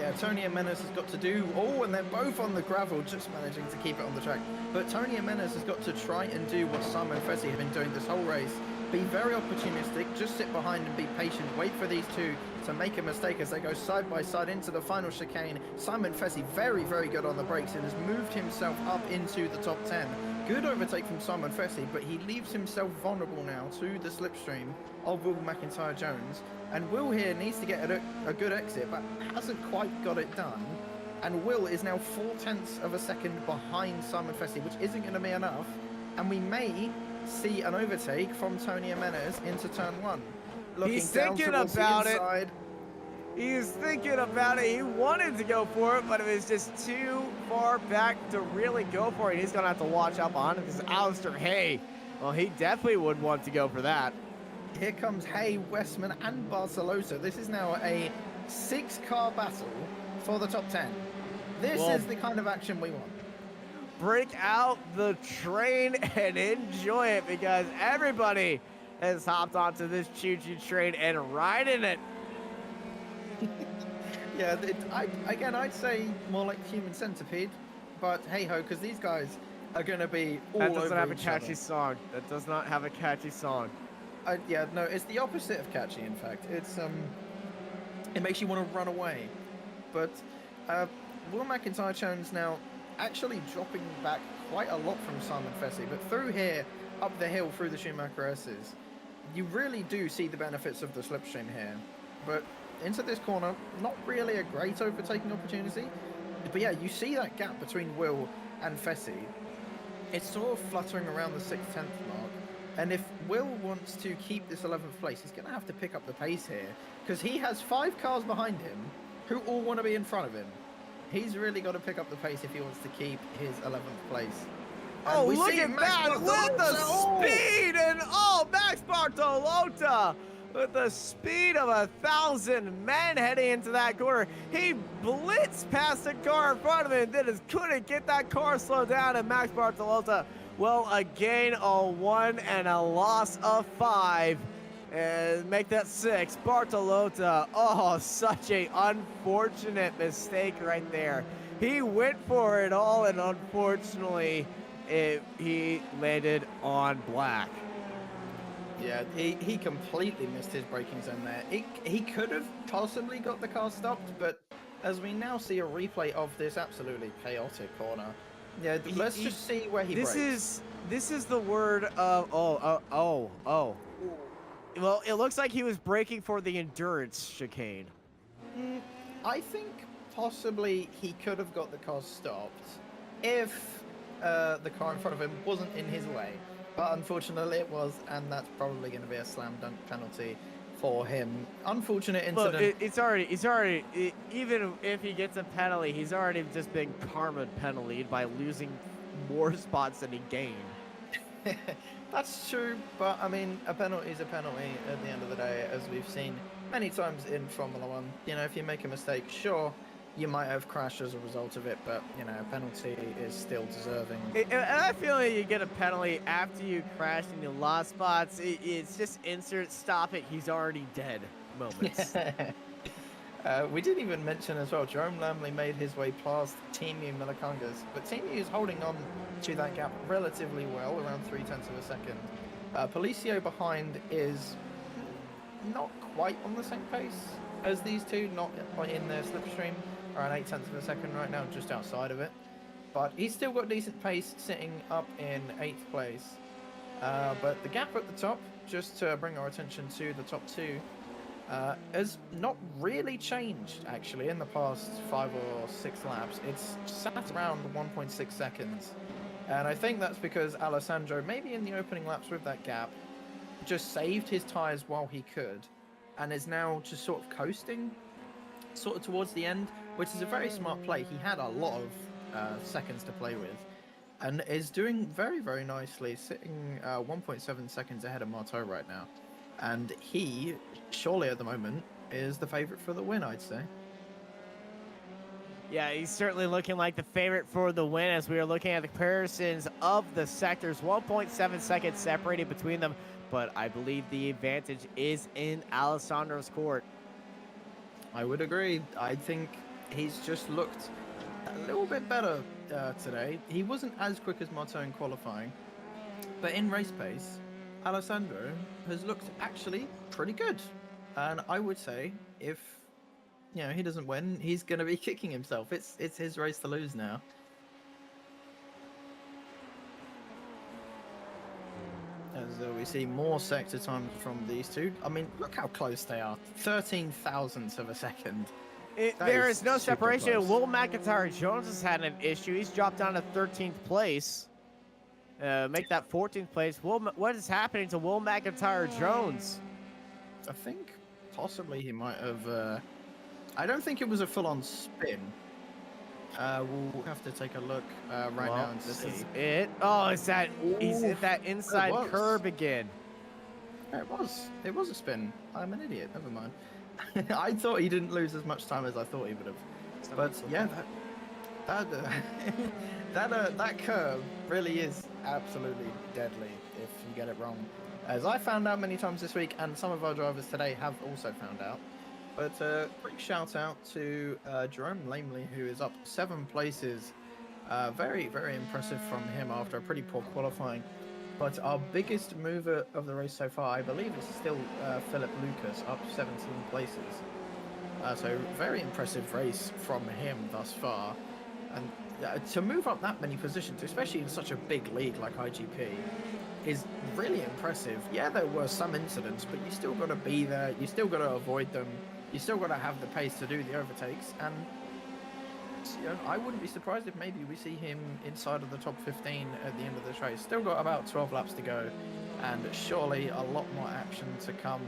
Yeah, Tony and Menace has got to do... Oh, and they're both on the gravel, just managing to keep it on the track. But Tony and Menace has got to try and do what Simon and Fessy have been doing this whole race. Be very opportunistic, just sit behind and be patient. Wait for these two to make a mistake as they go side by side into the final chicane. Simon Fessy very, very good on the brakes and has moved himself up into the top 10. Good overtake from Simon Fessy, but he leaves himself vulnerable now to the slipstream of Will McIntyre-Jones. And Will here needs to get a good exit, but hasn't quite got it done. And Will is now 0.4 of a second behind Simon Fessy, which isn't going to be enough. And we may see an overtake from Tony Jimenez into turn 1. He's thinking about it. He's thinking about it. He wanted to go for it, but it was just too far back to really go for it. He's going to have to watch out behind him because Alistair Hay, well, he definitely would want to go for that. Here comes Hay, Westman, and Barcelosa. This is now a 6-car battle for the top 10. This is the kind of action we want. Break out the train and enjoy it because everybody has hopped onto this choo-choo train and riding it. Yeah, I'd say more like Human Centipede, but hey-ho, because these guys are going to be all over each other. That doesn't have a catchy song. That does not have a catchy song. Yeah, no, it's the opposite of catchy, in fact. It's, it makes you want to run away. But Will McIntyre-Jones now actually dropping back quite a lot from Simon Fessy, but through here, up the hill, through the Schumacher S's, you really do see the benefits of the slipstream here. But into this corner, not really a great overtaking opportunity. But yeah, you see that gap between Will and Fessy. It's sort of fluttering around the 6th, 10th mark. And if Will wants to keep this 11th place, he's going to have to pick up the pace here, because he has 5 cars behind him who all want to be in front of him. He's really got to pick up the pace if he wants to keep his 11th place. And look at that with the speed and Max Bartolota with the speed of 1,000 men heading into that corner. He blitzed past the car in front of him and then couldn't get that car slowed down, and Max Bartolota, well, a gain of 1 and a loss of 5. And make that 6. Bartolota, such a unfortunate mistake right there. He went for it all, and unfortunately, he landed on black. Yeah, he completely missed his braking zone there. He could have possibly got the car stopped, but as we now see a replay of this absolutely chaotic corner, yeah, let's just see where he breaks. This is the word of Well, it looks like he was braking for the endurance chicane. I think possibly he could have got the car stopped if the car in front of him wasn't in his way. But unfortunately it was, and that's probably going to be a slam dunk penalty for him. Unfortunate incident. Look, even if he gets a penalty, he's already just been karma penaltied by losing more spots than he gained. That's true, but I mean, a penalty is a penalty at the end of the day, as we've seen many times in Formula 1. You know, if you make a mistake, sure, you might have crashed as a result of it, but, you know, a penalty is still deserving. And I feel like you get a penalty after you crashed and you lost spots. It's just insert stop it, he's already dead moments. We didn't even mention as well, Jerome Lamley made his way past Timu Milikangas, but Timu is holding on to that gap relatively well, around 0.3 of a second. Policio behind is not quite on the same pace as these two, not in their slipstream, around 0.8 of a second right now, just outside of it. But he's still got decent pace, sitting up in 8th place. But the gap at the top, just to bring our attention to the top 2, has not really changed, actually, in the past 5 or 6 laps. It's sat around 1.6 seconds. And I think that's because Alessandro, maybe in the opening laps with that gap, just saved his tyres while he could, and is now just sort of coasting sort of towards the end, which is a very smart play. He had a lot of seconds to play with, and is doing very, very nicely, sitting 1.7 seconds ahead of Marteau right now. And he, surely at the moment, is the favourite for the win, I'd say. Yeah, he's certainly looking like the favorite for the win as we are looking at the comparisons of the sectors. 1.7 seconds separated between them, but I believe the advantage is in Alessandro's court. I would agree. I think he's just looked a little bit better today. He wasn't as quick as Motto in qualifying, but in race pace, Alessandro has looked actually pretty good. And I would say if he doesn't win, he's going to be kicking himself. It's his race to lose now. As we see more sector time from these two. I mean, look how close they are. 13 thousandths of a second. There is no super separation. close. Will McIntyre Jones has had an issue. He's dropped down to 13th place. Make that 14th place. What is happening to Will McIntyre Jones? I think possibly he might have. I don't think it was a full-on spin. We'll have to take a look right now and this see. is it. Oh, he's hit that inside was. curb again. Yeah, it was a spin. I'm an idiot. Never mind. I thought he didn't lose as much time as I thought he would have. But yeah, that curve really is absolutely deadly if you get it wrong. As I found out many times this week, and some of our drivers today have also found out. But quick shout out to Jerome Lamely, who is up 7 places. Very, very impressive from him after a pretty poor qualifying. But our biggest mover of the race so far, I believe, is still Philip Lucas, up 17 places. So very impressive race from him thus far. And to move up that many positions, especially in such a big league like IGP, is really impressive. Yeah, there were some incidents, but you still got to be there. You still got to avoid them. You still got to have the pace to do the overtakes. And I wouldn't be surprised if maybe we see him inside of the top 15 at the end of this race. Still got about 12 laps to go, and surely a lot more action to come,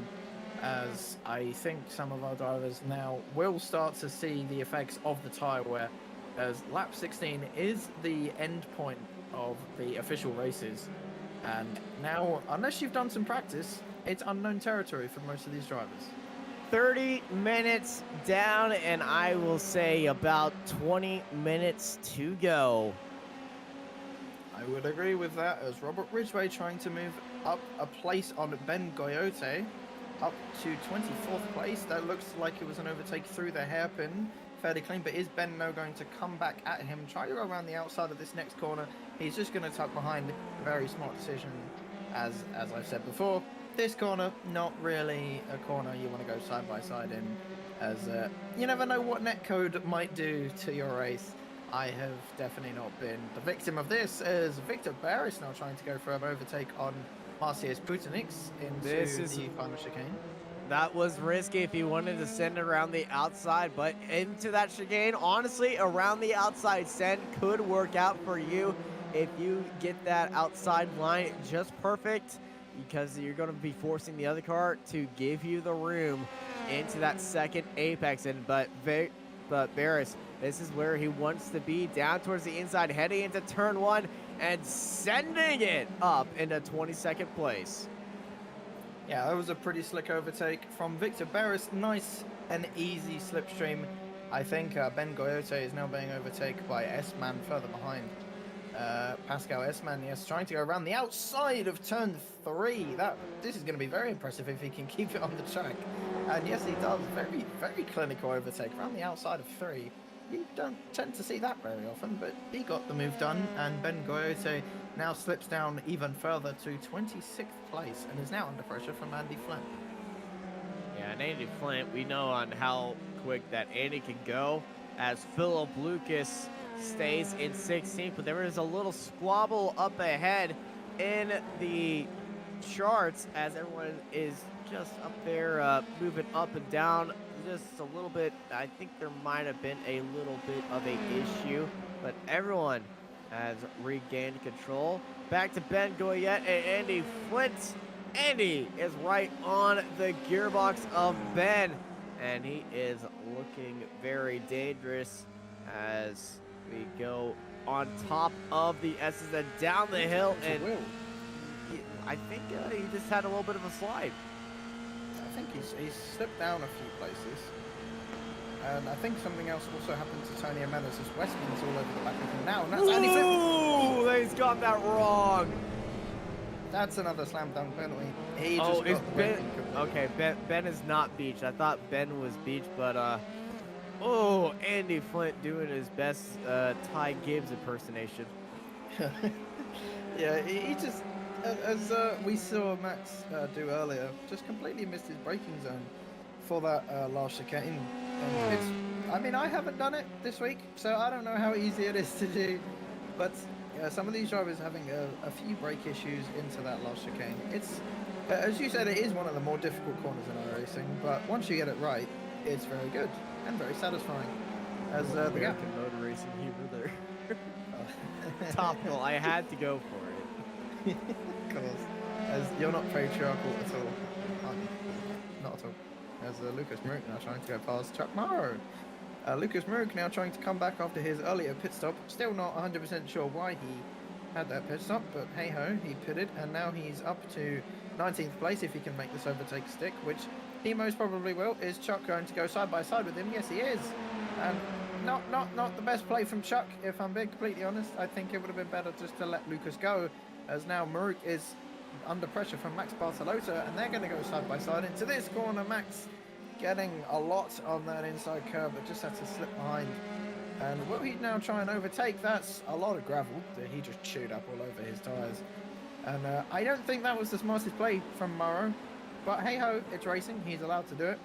as I think some of our drivers now will start to see the effects of the tyre wear, as lap 16 is the end point of the official races. And now, unless you've done some practice, it's unknown territory for most of these drivers. 30 minutes down, and I will say about 20 minutes to go. I would agree with that, as Robert Ridgway trying to move up a place on Ben Goyote, up to 24th place. That looks like it was an overtake through the hairpin. Fairly clean, but is Ben now going to come back at him, try to go around the outside of this next corner? He's just going to tuck behind. Very smart decision, as I've said before. This corner, not really a corner you want to go side by side in, as you never know what netcode might do to your race. I have definitely not been the victim of this, as Victor Barris now trying to go for an overtake on Marcius Putinix into the final chicane. That was risky if he wanted to send it around the outside, but into that chicane, honestly, around the outside send could work out for you if you get that outside line just perfect, because you're going to be forcing the other car to give you the room into that second apex. But Barris, this is where he wants to be, down towards the inside, heading into turn 1 and sending it up into 22nd place. Yeah, that was a pretty slick overtake from Victor Barris. Nice and easy slipstream. I think Ben Goyote is now being overtaken by S-Man further behind. Pascal S-Man, yes, trying to go around the outside of turn 3. This is going to be very impressive if he can keep it on the track. And yes, he does. Very, very clinical overtake around the outside of 3. You don't tend to see that very often, but he got the move done, and Ben Goyote now slips down even further to 26th place and is now under pressure from Andy Flint. Yeah, and Andy Flint, we know on how quick that Andy can go, as Philip Lucas stays in 16th, but there is a little squabble up ahead in the charts as everyone is just up there moving up and down just a little bit. I think there might have been a little bit of a issue, but everyone has regained control. Back to Ben Goyette and Andy Flint. Andy is right on the gearbox of Ben, and he is looking very dangerous as we go on top of the S's and down the hill. And I think he just had a little bit of a slide. I think he's slipped down a few places. And I think something else also happened to Tony Amelis as Westman's all over the back of him now. And that's Andy Flint. Ooh, he's got that wrong. That's another slam dunk penalty. He Oh, just is got Ben? Okay, Ben is not beached. I thought Ben was beached, but Oh, Andy Flint doing his best Ty Gibbs impersonation. Yeah, he just, as we saw Max do earlier, just completely missed his braking zone for that last chicane. And it's, I mean, I haven't done it this week, so I don't know how easy it is to do. But some of these drivers having a few brake issues into that last chicane. It's, as you said, it is one of the more difficult corners in iRacing, but once you get it right, it's very good and very satisfying. As the gap. American motor racing humor there. Topical. I had to go for it. Of course. As you're not patriarchal at all. Not at all. As Lucas Mook now trying to go past Chuck Morrow. Lucas Mook now trying to come back after his earlier pit stop. Still not 100% sure why he had that pit stop, but hey ho, he pitted, and now he's up to 19th place if he can make this overtake stick, which he most probably will. Is Chuck going to go side by side with him? Yes, he is. And not the best play from Chuck, if I'm being completely honest. I think it would have been better just to let Lucas go, as now Maruk is under pressure from Max Bartolota, and they're going to go side by side into this corner. Max getting a lot on that inside curve, but just had to slip behind. And will he now try and overtake? That's a lot of gravel that he just chewed up all over his tyres. And I don't think that was the smartest play from Morrow, but hey ho, it's racing, he's allowed to do it.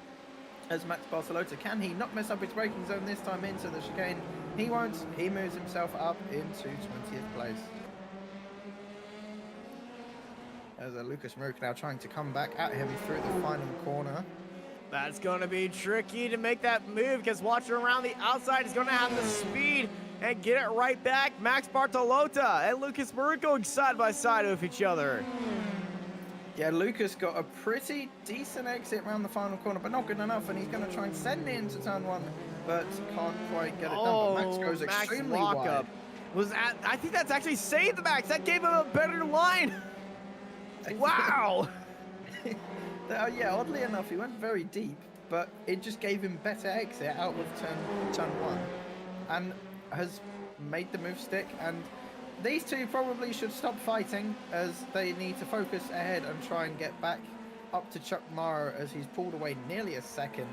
As Max Bartolota, can he not mess up his braking zone this time into the chicane? He won't. He moves himself up into 20th place. As Lucas Merck now trying to come back at him through the final corner. That's going to be tricky to make that move, because watching around the outside is going to have the speed and get it right back. Max Bartolota and Lucas Merck going side by side with each other. Yeah, Lucas got a pretty decent exit around the final corner, but not good enough, and he's going to try and send it into turn one, but can't quite get it done. But Max goes extremely wide. I think that's actually saved Max. That gave him a better line. Wow. Yeah, oddly enough, he went very deep, but it just gave him better exit out of turn one, and has made the move stick. And these two probably should stop fighting, as they need to focus ahead and try and get back up to Chuck Morrow, as he's pulled away nearly a second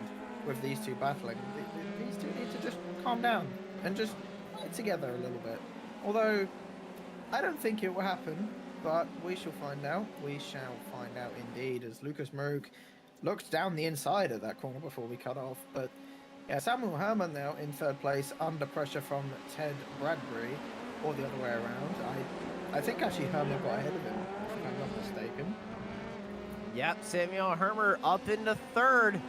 with these two battling. These two need to just calm down and just fight together a little bit. Although, I don't think it will happen, but we shall find out. We shall find out indeed, as Lucas Moog looked down the inside of that corner before we cut off. But yeah, Samuel Herman now in third place, under pressure from Ted Bradbury. Or the other way around. I think actually Herman got ahead of him, if I'm not mistaken. Yep, Samuel Herman up into third.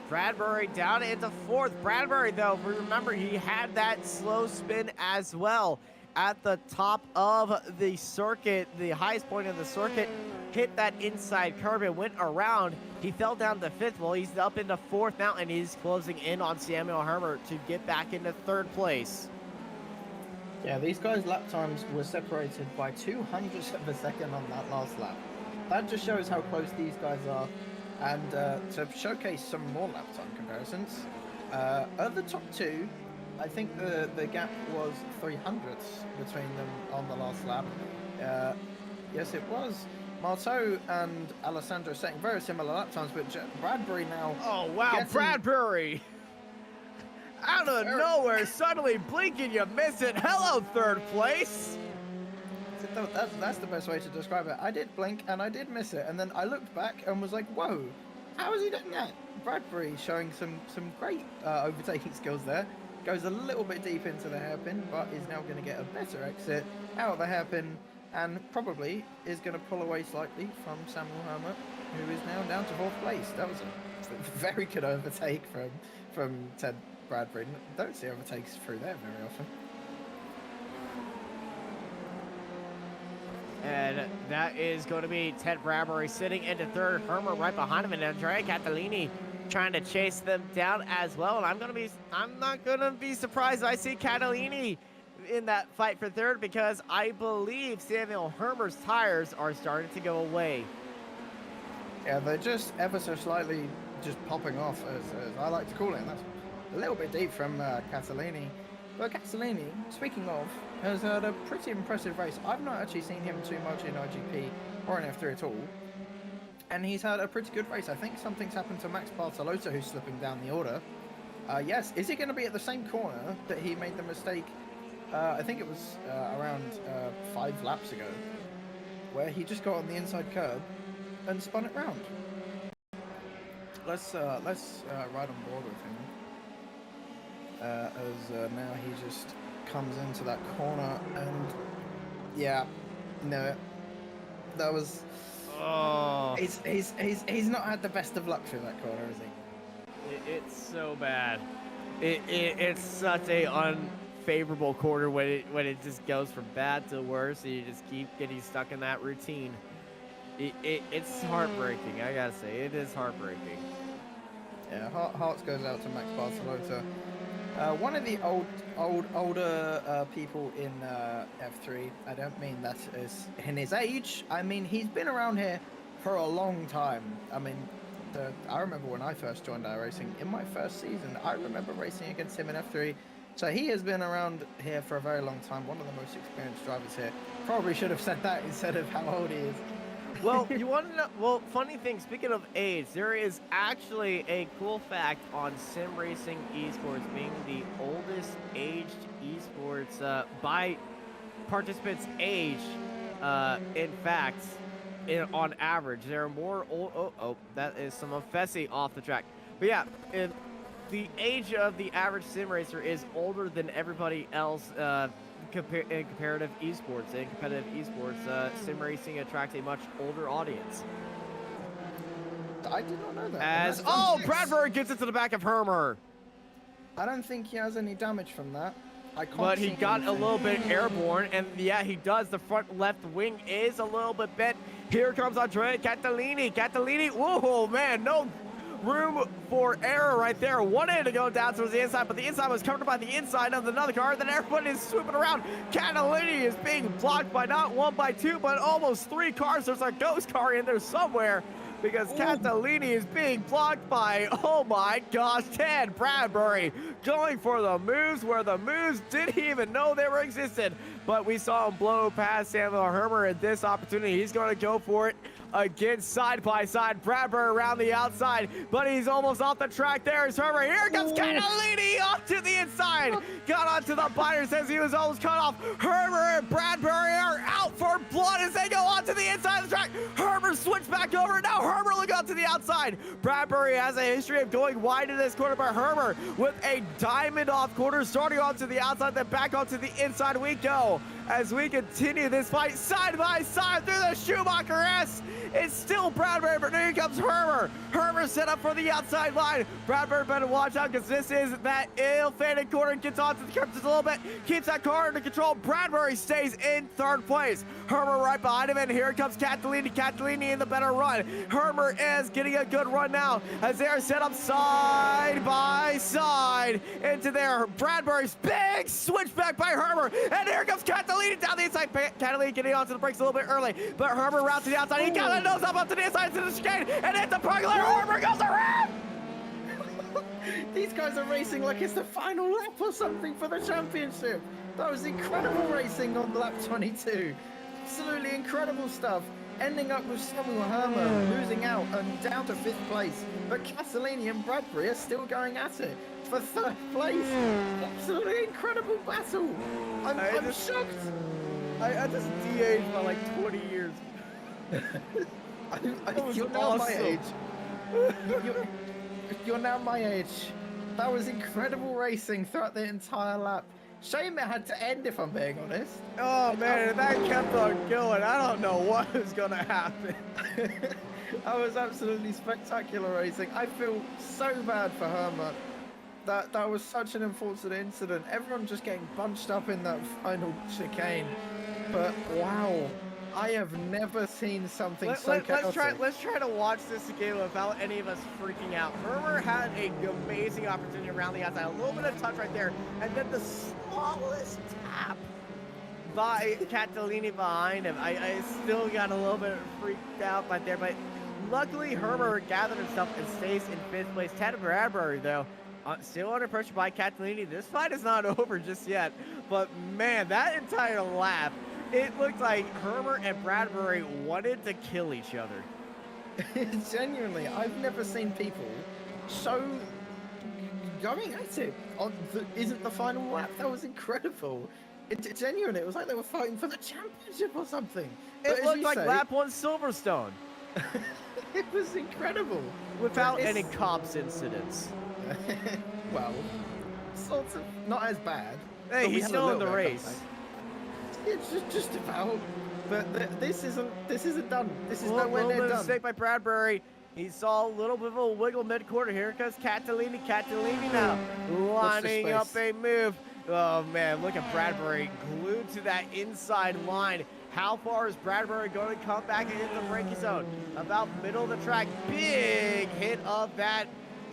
Bradbury down into fourth. Bradbury, though, remember, he had that slow spin as well at the top of the circuit, the highest point of the circuit, hit that inside curve and went around. He fell down to fifth. Well, he's up into fourth now, and he's closing in on Samuel Herman to get back into third place. Yeah, these guys' lap times were separated by 200ths of a second on that last lap. That just shows how close these guys are. And to showcase some more lap time comparisons, of the top two, I think the gap was 300ths between them on the last lap. Yes, it was. Marteau and Alessandro setting very similar lap times, but Bradbury now... Oh, wow, Bradbury! Out of nowhere, suddenly blinking, you miss it. Hello, third place. That's the best way to describe it. I did blink and I did miss it, and then I looked back and was like, whoa, how is he doing that? Bradbury showing some great overtaking skills there. Goes a little bit deep into the hairpin, but is now going to get a better exit out of the hairpin, and probably is going to pull away slightly from Samuel Herman, who is now down to fourth place. That was a very good overtake from Ted Bradbury. Don't see overtakes through there very often. And that is going to be Ted Bradbury sitting into third. Herman right behind him, and Andrea Catalini trying to chase them down as well. And I'm not gonna be surprised if I see Catalini in that fight for third, because I believe Samuel Herman's tires are starting to go away. Yeah, they're just ever so slightly just popping off, as I like to call it. That's a little bit deep from Catalini. But Catalini, speaking of, has had a pretty impressive race. I've not actually seen him too much in iGP or in F3 at all. And he's had a pretty good race. I think something's happened to Max Bartolota, who's slipping down the order. Yes, is he going to be at the same corner that he made the mistake? I think it was around 5 laps ago, where he just got on the inside curb and spun it round. Let's ride on board with him. As now he just comes into that corner and yeah, no, that was. Oh, He's not had the best of luck through that corner, is he? it's so bad. It's such a unfavorable corner when it just goes from bad to worse, and you just keep getting stuck in that routine. It's heartbreaking. I gotta say, it is heartbreaking. Yeah, hearts goes out to Max Barcelota. One of the older people in F3. I don't mean that is in his age. I mean he's been around here for a long time. I mean, I remember when I first joined iRacing in my first season. I remember racing against him in F3. So he has been around here for a very long time. One of the most experienced drivers here. Probably should have said that instead of how old he is. Well, you want to know? Well, funny thing. Speaking of age, there is actually a cool fact on Sim Racing Esports being the oldest aged esports by participants' age. In fact, on average, there are more old. Oh, that is some of Fessy off the track. But yeah, the age of the average sim racer is older than everybody else. In comparative esports and competitive esports, sim racing attracts a much older audience. I did not know that. As Bradbury gets into the back of Hermer. I don't think he has any damage from that. But he got a little bit airborne, and yeah, he does. The front left wing is a little bit bent. Here comes Andrea Catalini. Catalini, whoa, man, no room for error right there. Wanted to go down towards the inside, but the inside was covered by the inside of another car. Then everybody is swooping around. Catalini is being blocked by not one, by two, but almost 3 cars. There's a ghost car in there somewhere because Catalini is being blocked by, oh my gosh, Ted Bradbury going for the moves where the moves didn't even know they were existed. But we saw him blow past Samuel Hermer at this opportunity. He's going to go for it again, side by side. Bradbury around the outside, but he's almost off the track. There's Hermer. Here comes Catalini off to the inside. Got onto the binder, says he was almost cut off. Hermer and Bradbury are out for blood as they go onto the inside of the track. Hermer switched back over. Now Hermer look out to the outside. Bradbury has a history of going wide in this corner, but Hermer with a diamond off quarter, starting onto the outside, then back onto the inside we go. As we continue this fight side by side through the Schumacher S. It's still Bradbury, but here comes Hermer. Hermer set up for the outside line. Bradbury better watch out because this is that ill-fated corner. Gets onto the curb just a little bit. Keeps that car under control. Bradbury stays in 3rd place. Hermer right behind him, and here comes Catalini. Catalini in the better run. Hermer is getting a good run now as they're set up side by side into there. Bradbury's big switchback by Hermer, and here comes Catalini down the inside. Catalini getting onto the brakes a little bit early, but Hermer routes to the outside. He got a nose up to the inside into the chicane, and hits the parking lot. Hermer goes around. These guys are racing like it's the final lap or something for the championship. That was incredible racing on lap 22. Absolutely incredible stuff. Ending up with Samuel Hermer losing out and down to 5th place. But Catalini and Bradbury are still going at it for 3rd place. Absolutely incredible battle. I'm shocked. I just de-aged by like 20 years. You're now my age. You're now my age. That was incredible racing throughout the entire lap. Shame it had to end, if I'm being honest. Oh man, if that kept on going, I don't know what was gonna happen. That was absolutely spectacular racing. I feel so bad for Hermer. That was such an unfortunate incident. Everyone just getting bunched up in that final chicane. But wow, I have never seen something so chaotic. Let's try to watch this again without any of us freaking out. Hermer had an amazing opportunity around the outside. A little bit of touch right there. And then the smallest tap by Catalini behind him. I still got a little bit freaked out right there. But luckily, Hermer gathered himself and stays in 5th place. Ted Bradbury, though, still under pressure by Catalini. This fight is not over just yet. But man, that entire lap, it looked like Hermer and Bradbury wanted to kill each other. Genuinely, I've never seen people so going at it on isn't the final lap. That was incredible. It's genuine. It was like they were fighting for the championship or something. It looked like lap 1 Silverstone. It was incredible. Without any cops incidents. Well, sort of not as bad. Hey, he's still in the race. It's just about. But this isn't done. This is nowhere little near bit of done. mistake by Bradbury. He saw a little bit of a wiggle mid-quarter. Here comes Catalini. Catalini now lining up a move. Oh, man, look at Bradbury glued to that inside line. How far is Bradbury going to come back into the braking zone? About middle of the track. Big hit of that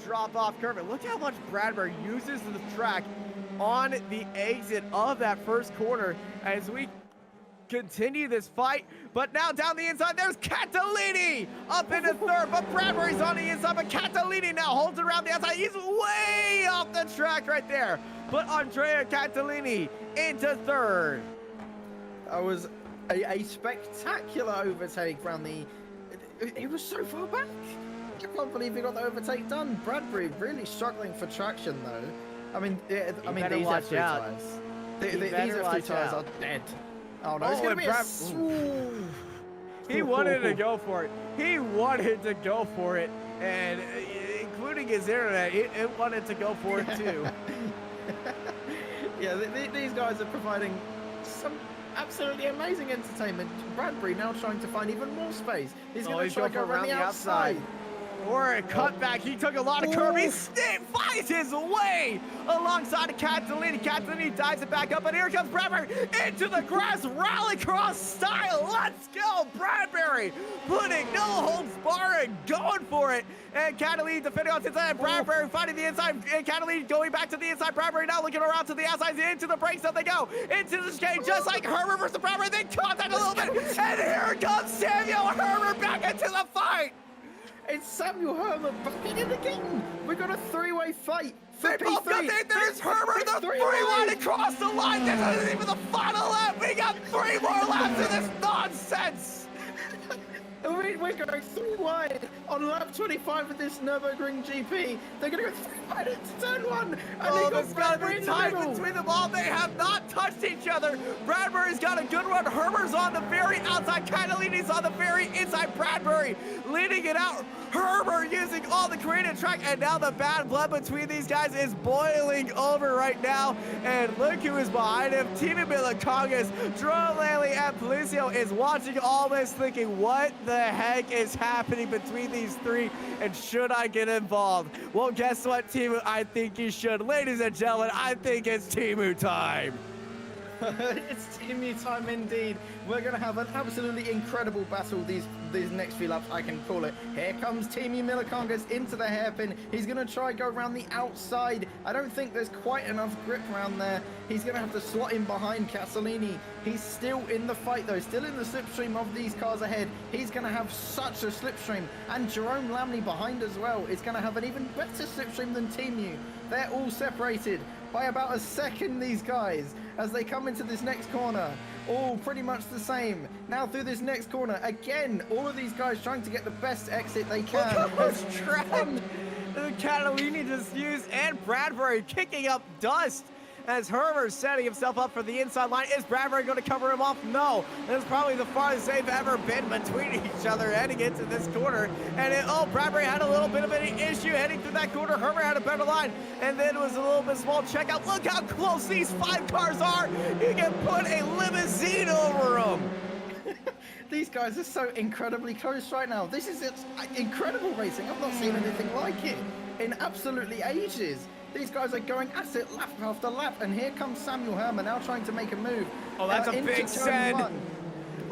drop-off curve. And look how much Bradbury uses the track on the exit of that first corner as we continue this fight. But now down the inside, there's Catalini up into third, but Bradbury's on the inside, but Catalini now holds around the outside. He's way off the track right there. But Andrea Catalini into third. That was a spectacular overtake around the... It was so far back. I can't believe he got the overtake done. Bradbury really struggling for traction, though. I mean, these F3 tires. These F3 tires are dead. Oh no, it's going to be He wanted to go for it. He wanted to go for it. And including his internet, it wanted to go for it too. Yeah, these guys are providing some absolutely amazing entertainment. Bradbury now trying to find even more space. He's going to try to go around the outside. Or a cutback. He took a lot of curve. He finds his way alongside of Catalini. Catalini dives it back up, and here comes Bradbury into the grass, rallycross style. Let's go, Bradbury, putting no holds barred and going for it. And Catalini defending on the inside, and Bradbury finding the inside, and Catalini going back to the inside. Bradbury now looking around to the outside, into the brakes that they go, into the chicane, just like Herbert versus Bradbury. They contact a little bit, and here comes Samuel Herbert back into the fight. It's Samuel Herbert back in the game. We got a three-way fight. They both got there. There's Herbert, the three-line across the line. This isn't even the final lap. We got 3 more laps of this nonsense. We're going 3 wide on lap 25 of this Nurburgring GP. They're going to go 3 wide into turn 1. And there's got to be time between them all. They have not touched each other. Bradbury's got a good run. Herbert's on the very outside. Catalini's on the very inside. Bradbury leading it out. Herbert using all the creative track. And now the bad blood between these guys is boiling over right now. And look who is behind him. Timo Milikongas, Drone Laley, and Policio is watching all this thinking, what the heck is happening between these 3, and should I get involved? Well, guess what, Timu? I think you should. Ladies and gentlemen, I think it's Timu time. It's Timu time indeed. We're going to have an absolutely incredible battle these next few laps, I can call it. Here comes Timo Milikongas into the hairpin. He's going to try go around the outside. I don't think there's quite enough grip around there. He's going to have to slot in behind Castellini. He's still in the fight though, still in the slipstream of these cars ahead. He's going to have such a slipstream. And Jerome Lamley behind as well is going to have an even better slipstream than Timu. They're all separated by about a second, these guys, as they come into this next corner. All pretty much the same. Now through this next corner, again, all of these guys trying to get the best exit they can. Look how much track Catalini just used, and Bradbury kicking up dust as Herbert's setting himself up for the inside line. Is Bradbury going to cover him off? No. That's probably the farthest they've ever been between each other heading into this corner. And Bradbury had a little bit of an issue heading through that corner. Herbert had a better line, and then it was a little bit small checkout. Look how close these 5 cars are. You can put a limousine over them. These guys are so incredibly close right now. This is incredible racing. I've not seen anything like it in absolutely ages. These guys are going at it lap after lap, and here comes Samuel Herman now trying to make a move. Oh, that's a big send.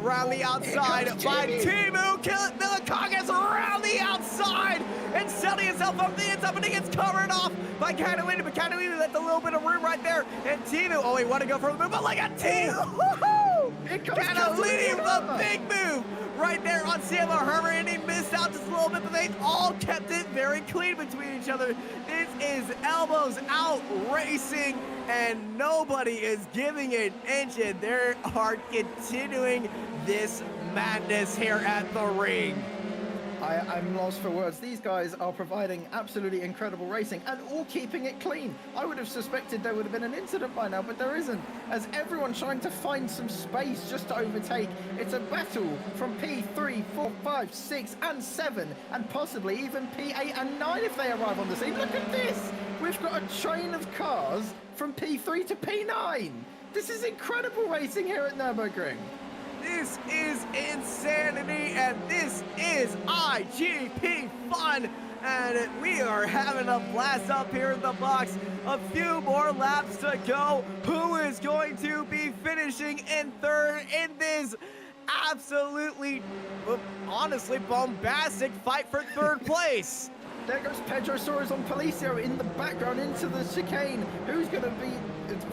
Around the outside by Timo Milikongas around the outside and setting himself up the inside, but he gets covered off by Catalini. But Catalini left a little bit of room right there. And Timo, he wanted to go for a move, but look at Timo! Woohoo! Catalini with a big move right there on Samuel Herbert, and he missed out just a little bit, but they all kept it very clean between each other. This is elbows out racing, and nobody is giving an inch, and they are continuing this madness here at the ring. I'm lost for words. These guys are providing absolutely incredible racing and all keeping it clean. I would have suspected there would have been an incident by now, but there isn't. As everyone trying to find some space just to overtake. It's a battle from P3, 4, 5, 6 and 7 and possibly even P8 and 9 if they arrive on the scene. Look at this! We've got a train of cars from P3 to P9. This is incredible racing here at Nurburgring. This is insanity, and this is iGPFun, and we are having a blast up here in the box. A few more laps to go. Who is going to be finishing in third in this absolutely, honestly, bombastic fight for third place? There goes Pedrosaurus on Policio in the background into the chicane. Who's going to be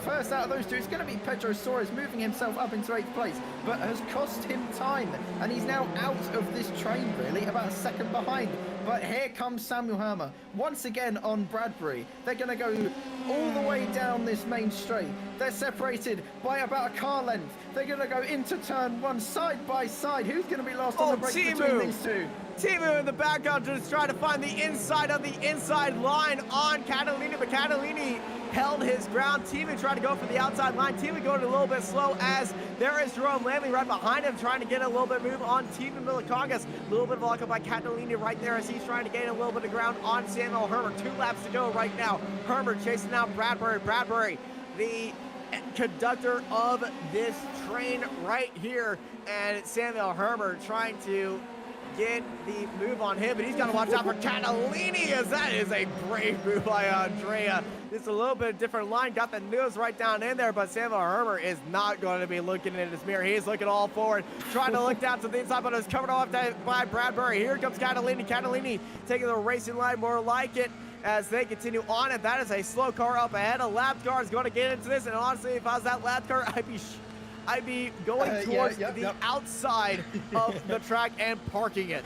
first out of those two? It's going to be Pedrosaurus moving himself up into 8th place, but has cost him time. And he's now out of this train, really, about a second behind. But here comes Samuel Hermer, once again on Bradbury. They're going to go all the way down this main straight. They're separated by about a car length. They're going to go into turn 1 side by side. Who's going to be lost on the break between these two? Timu in the background just trying to find the inside of the inside line on Catalini, but Catalini held his ground. Timu trying to go for the outside line. Timu going a little bit slow as there is Jerome Lamley right behind him trying to get a little bit of move on Timu Milikongas. A little bit of lock up by Catalini right there as he's trying to gain a little bit of ground on Samuel Hermer. 2 laps to go right now. Hermer chasing down Bradbury. Bradbury, the conductor of this train right here, and Samuel Hermer trying to get the move on him, but he's got to watch out for Catalini, as that is a brave move by Andrea. It's a little bit different line, got the nose right down in there, but Samuel Hermer is not going to be looking in his mirror. He is looking all forward, trying to look down to the inside, but it's covered off by Bradbury. Here comes Catalini. Catalini taking the racing line, more like it, as they continue on, and that is a slow car up ahead. A lap car is going to get into this, and honestly, if I was that lap car, I'd be going towards the outside of the track and parking it.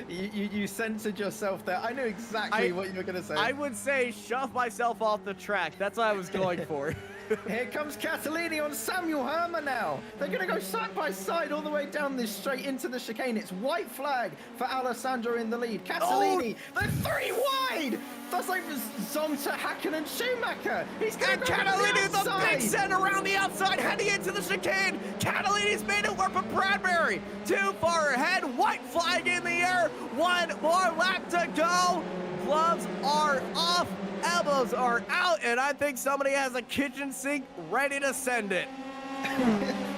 you censored yourself there. I knew exactly what you were going to say. I would say shove myself off the track. That's what I was going for. Here comes Catalini on Samuel Hermer now. They're going to go side by side all the way down this straight into the chicane. It's white flag for Alessandro in the lead. Catalini, they're 3 wide. That's like Zonta, Hacken, and Schumacher. He's going to go Catalini, the big send around the outside, heading into the chicane. Catalini's made it work, but Bradbury too far ahead. White flag in the air. 1 more lap to go. Gloves are off. Elbows are out, and I think somebody has a kitchen sink ready to send it.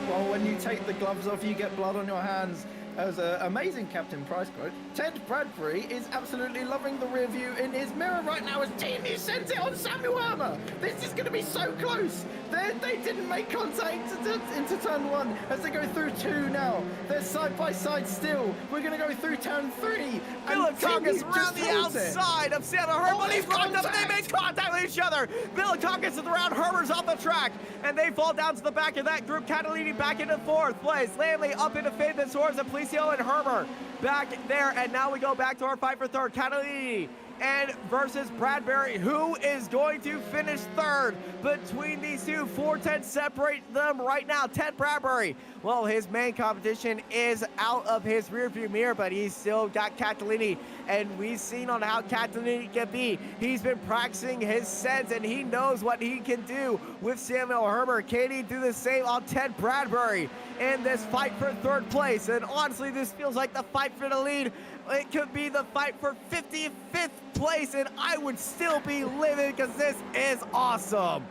Well, when you take the gloves off, you get blood on your hands. As an amazing Captain Price quote, Ted Bradbury is absolutely loving the rear view in his mirror right now as Timu sends it on Samuel Hermer. This is going to be so close. They didn't make contact into turn 1 as they go through 2 now. They're side by side still. We're going to go through turn 3. Milikongas around the outside of Samuel Hermer, but he's locked up. They make contact with each other. Milikongas is around. Hermer's off the track, and they fall down to the back of that group. Catalini back into 4th place. Lamley up into 5th, and Soares and Policio and Hermer back there, and now we go back to our fight for third. Catalini and versus Bradbury. Who is going to finish third between these two? 410 separate them right now. Ted Bradbury, well, his main competition is out of his rearview mirror, but he's still got Catalini, and we've seen on how Catalini can be. He's been practicing his sends, and he knows what he can do with Samuel Hermer. Can he do the same on Ted Bradbury in this fight for third place? And honestly, this feels like the fight for the lead. It could be the fight for 55th place, and I would still be living because this is awesome.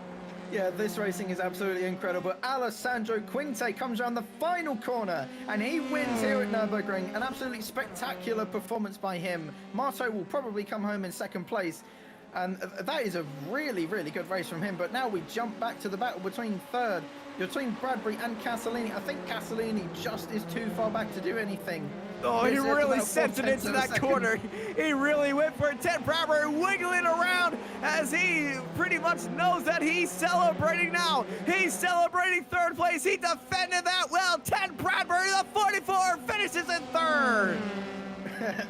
Yeah, this racing is absolutely incredible. Alessandro Quinte comes around the final corner, and he wins here at Nurburgring. An absolutely spectacular performance by him. Marto will probably come home in 2nd place, and that is a really, really good race from him. But now we jump back to the battle between Bradbury and Castellini. I think Castellini just is too far back to do anything. Oh, he really sent it into that corner. He really went for it. Ted Bradbury wiggling around as he pretty much knows that he's celebrating now. He's celebrating 3rd place. He defended that well. Ted Bradbury, the 44, finishes in 3rd.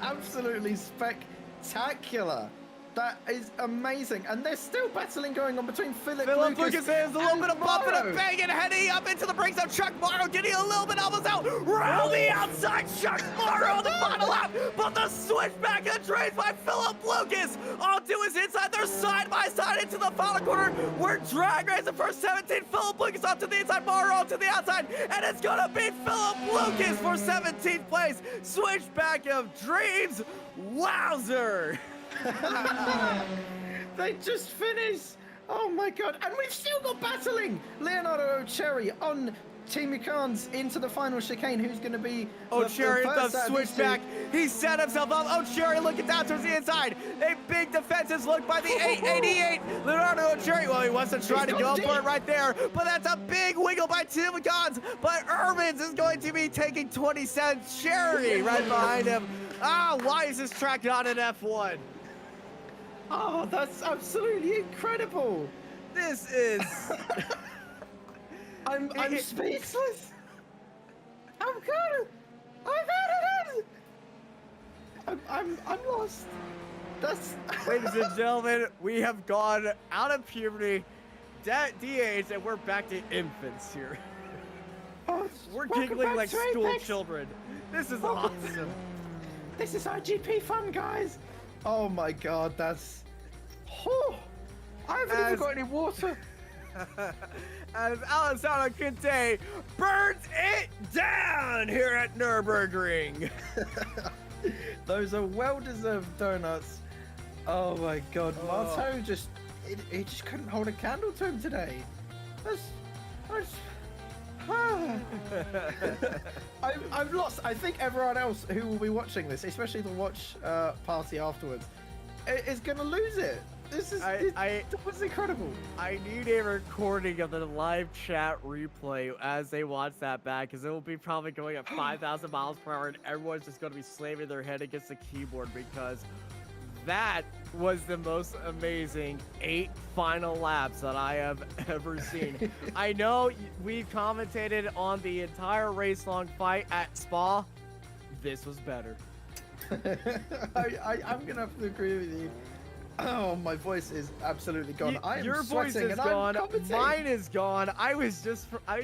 Absolutely spectacular. That is amazing. And there's still battling going on between Philip Lucas has a little bit of bump and Morrow. a bang and heading up into the brakes of Chuck Morrow, getting a little bit almost out. Round the outside, Chuck Morrow, the final lap, but the switchback and trains by Philip Lucas onto his inside. They're side by side into the final corner. We're drag racing for 17. Philip Lucas onto the inside, Mara onto the outside, and it's gonna be Philip Lucas for 17th place. Switchback of dreams. Wowzer! They just finished. Oh my god, and we've still got battling. Leonardo O'Cherry on Team Yukan's into the final chicane. Who's going to be O'Cherry the the first out of these switchback. He set himself up. O'Cherry looking down towards the inside. A big defensive look by the 888. Leonardo O'Cherry. Well, he wants to try to go for it right there, but that's a big wiggle by Team Yukan's. But Irvins is going to be taking 27. Cherry right behind him. Ah, why is this track not an F1? Oh, that's absolutely incredible. This is... I'm speechless. I'm good. I've had it. I'm lost. That's Ladies and gentlemen, we have gone out of puberty, de-age, and we're back to infants here. oh, We're welcome giggling back like to school Apex. children. This is Welcome. awesome. This is iGP fun, guys. Oh my god, that's. Oh, I haven't even got any water. As Alessandro Quinte burns it down here at Nurburgring. Those are well-deserved donuts. Oh my god, Marto just he just couldn't hold a candle to him today. I'm lost. I think everyone else who will be watching this, especially the watch party afterwards, is gonna lose it. This is was incredible. I need a recording of the live chat replay as they watch that back, because it will be probably going at 5,000 miles per hour, and everyone's just going to be slamming their head against the keyboard, because that was the most amazing 8 final laps that I have ever seen. I know we've commentated on the entire race-long fight at Spa. This was better. I'm gonna have to agree with you. Oh, my voice is absolutely gone. I am Your voice sweating is and gone. I'm commentating. Mine is gone. I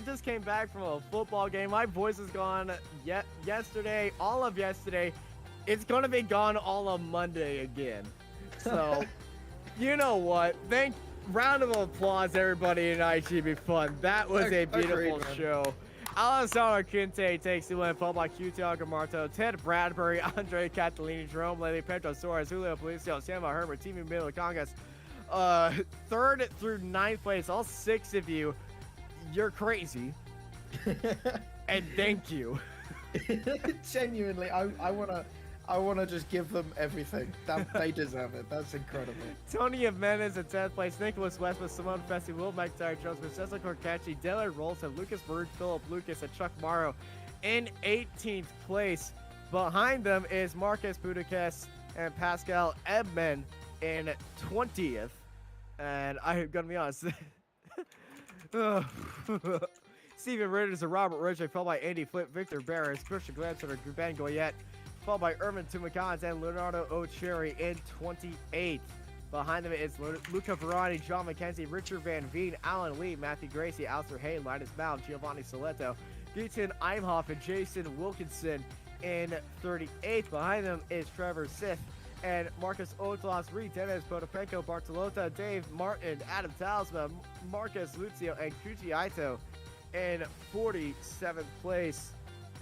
just came back from a football game. My voice is gone. Yesterday, all of yesterday. It's gonna be gone all of Monday again. So, you know what? Round of applause, everybody in iGPFun. That was a beautiful show. Alessandro Quinte takes the win, followed by QT Gamarto, Ted Bradbury, Andre Catalini, Jerome Lely, Pedro Soares, Julio Policio, Sam Herbert, Team Middle Congas. 3rd through 9th place, all 6 of you, you're crazy. And thank you. Genuinely, I wanna just give them everything. They deserve it. That's incredible. Tony Jimenez in 10th place, Nicholas Westwood, Simone Fessi, Will McIntyre, Jones, Cesar Corcacci, Dylan Rolson, Lucas Bird, Philip Lucas, and Chuck Morrow in 18th place. Behind them is Marcus Budakes and Pascal Ebman in 20th. And I'm gonna be honest. Steven Ritters and Robert Ridgely, followed by Andy Flip, Victor Barris, Christian Glancer, Ben Goyette, followed by Irvin Tumakans and Leonardo O'Cherry in 28th. Behind them is Luca Verani, John McKenzie, Richard Van Veen, Alan Lee, Matthew Gracie, Alistair Hay, Linus Mount, Giovanni Soletto, Gaten Imhoff, and Jason Wilkinson in 38th. Behind them is Trevor Sith and Marcus Otlas, Reed Dennis, Potapenko, Bartolota, Dave Martin, Adam Talisman, Marcus Lucio, and Kuchi Aito in 47th place.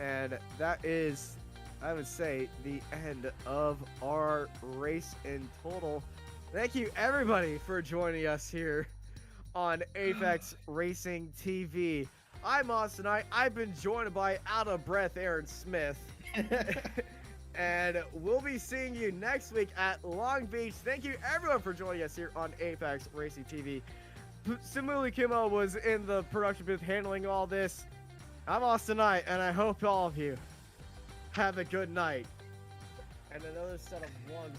And that is, I would say, the end of our race in total. Thank you, everybody, for joining us here on Apex Racing TV. I'm Austin Knight. I've been joined by out-of-breath Aaron Smith. And we'll be seeing you next week at Long Beach. Thank you, everyone, for joining us here on Apex Racing TV. Samuli Kimo was in the production booth handling all this. I'm Austin Knight, and I hope all of you have a good night. And another set of ones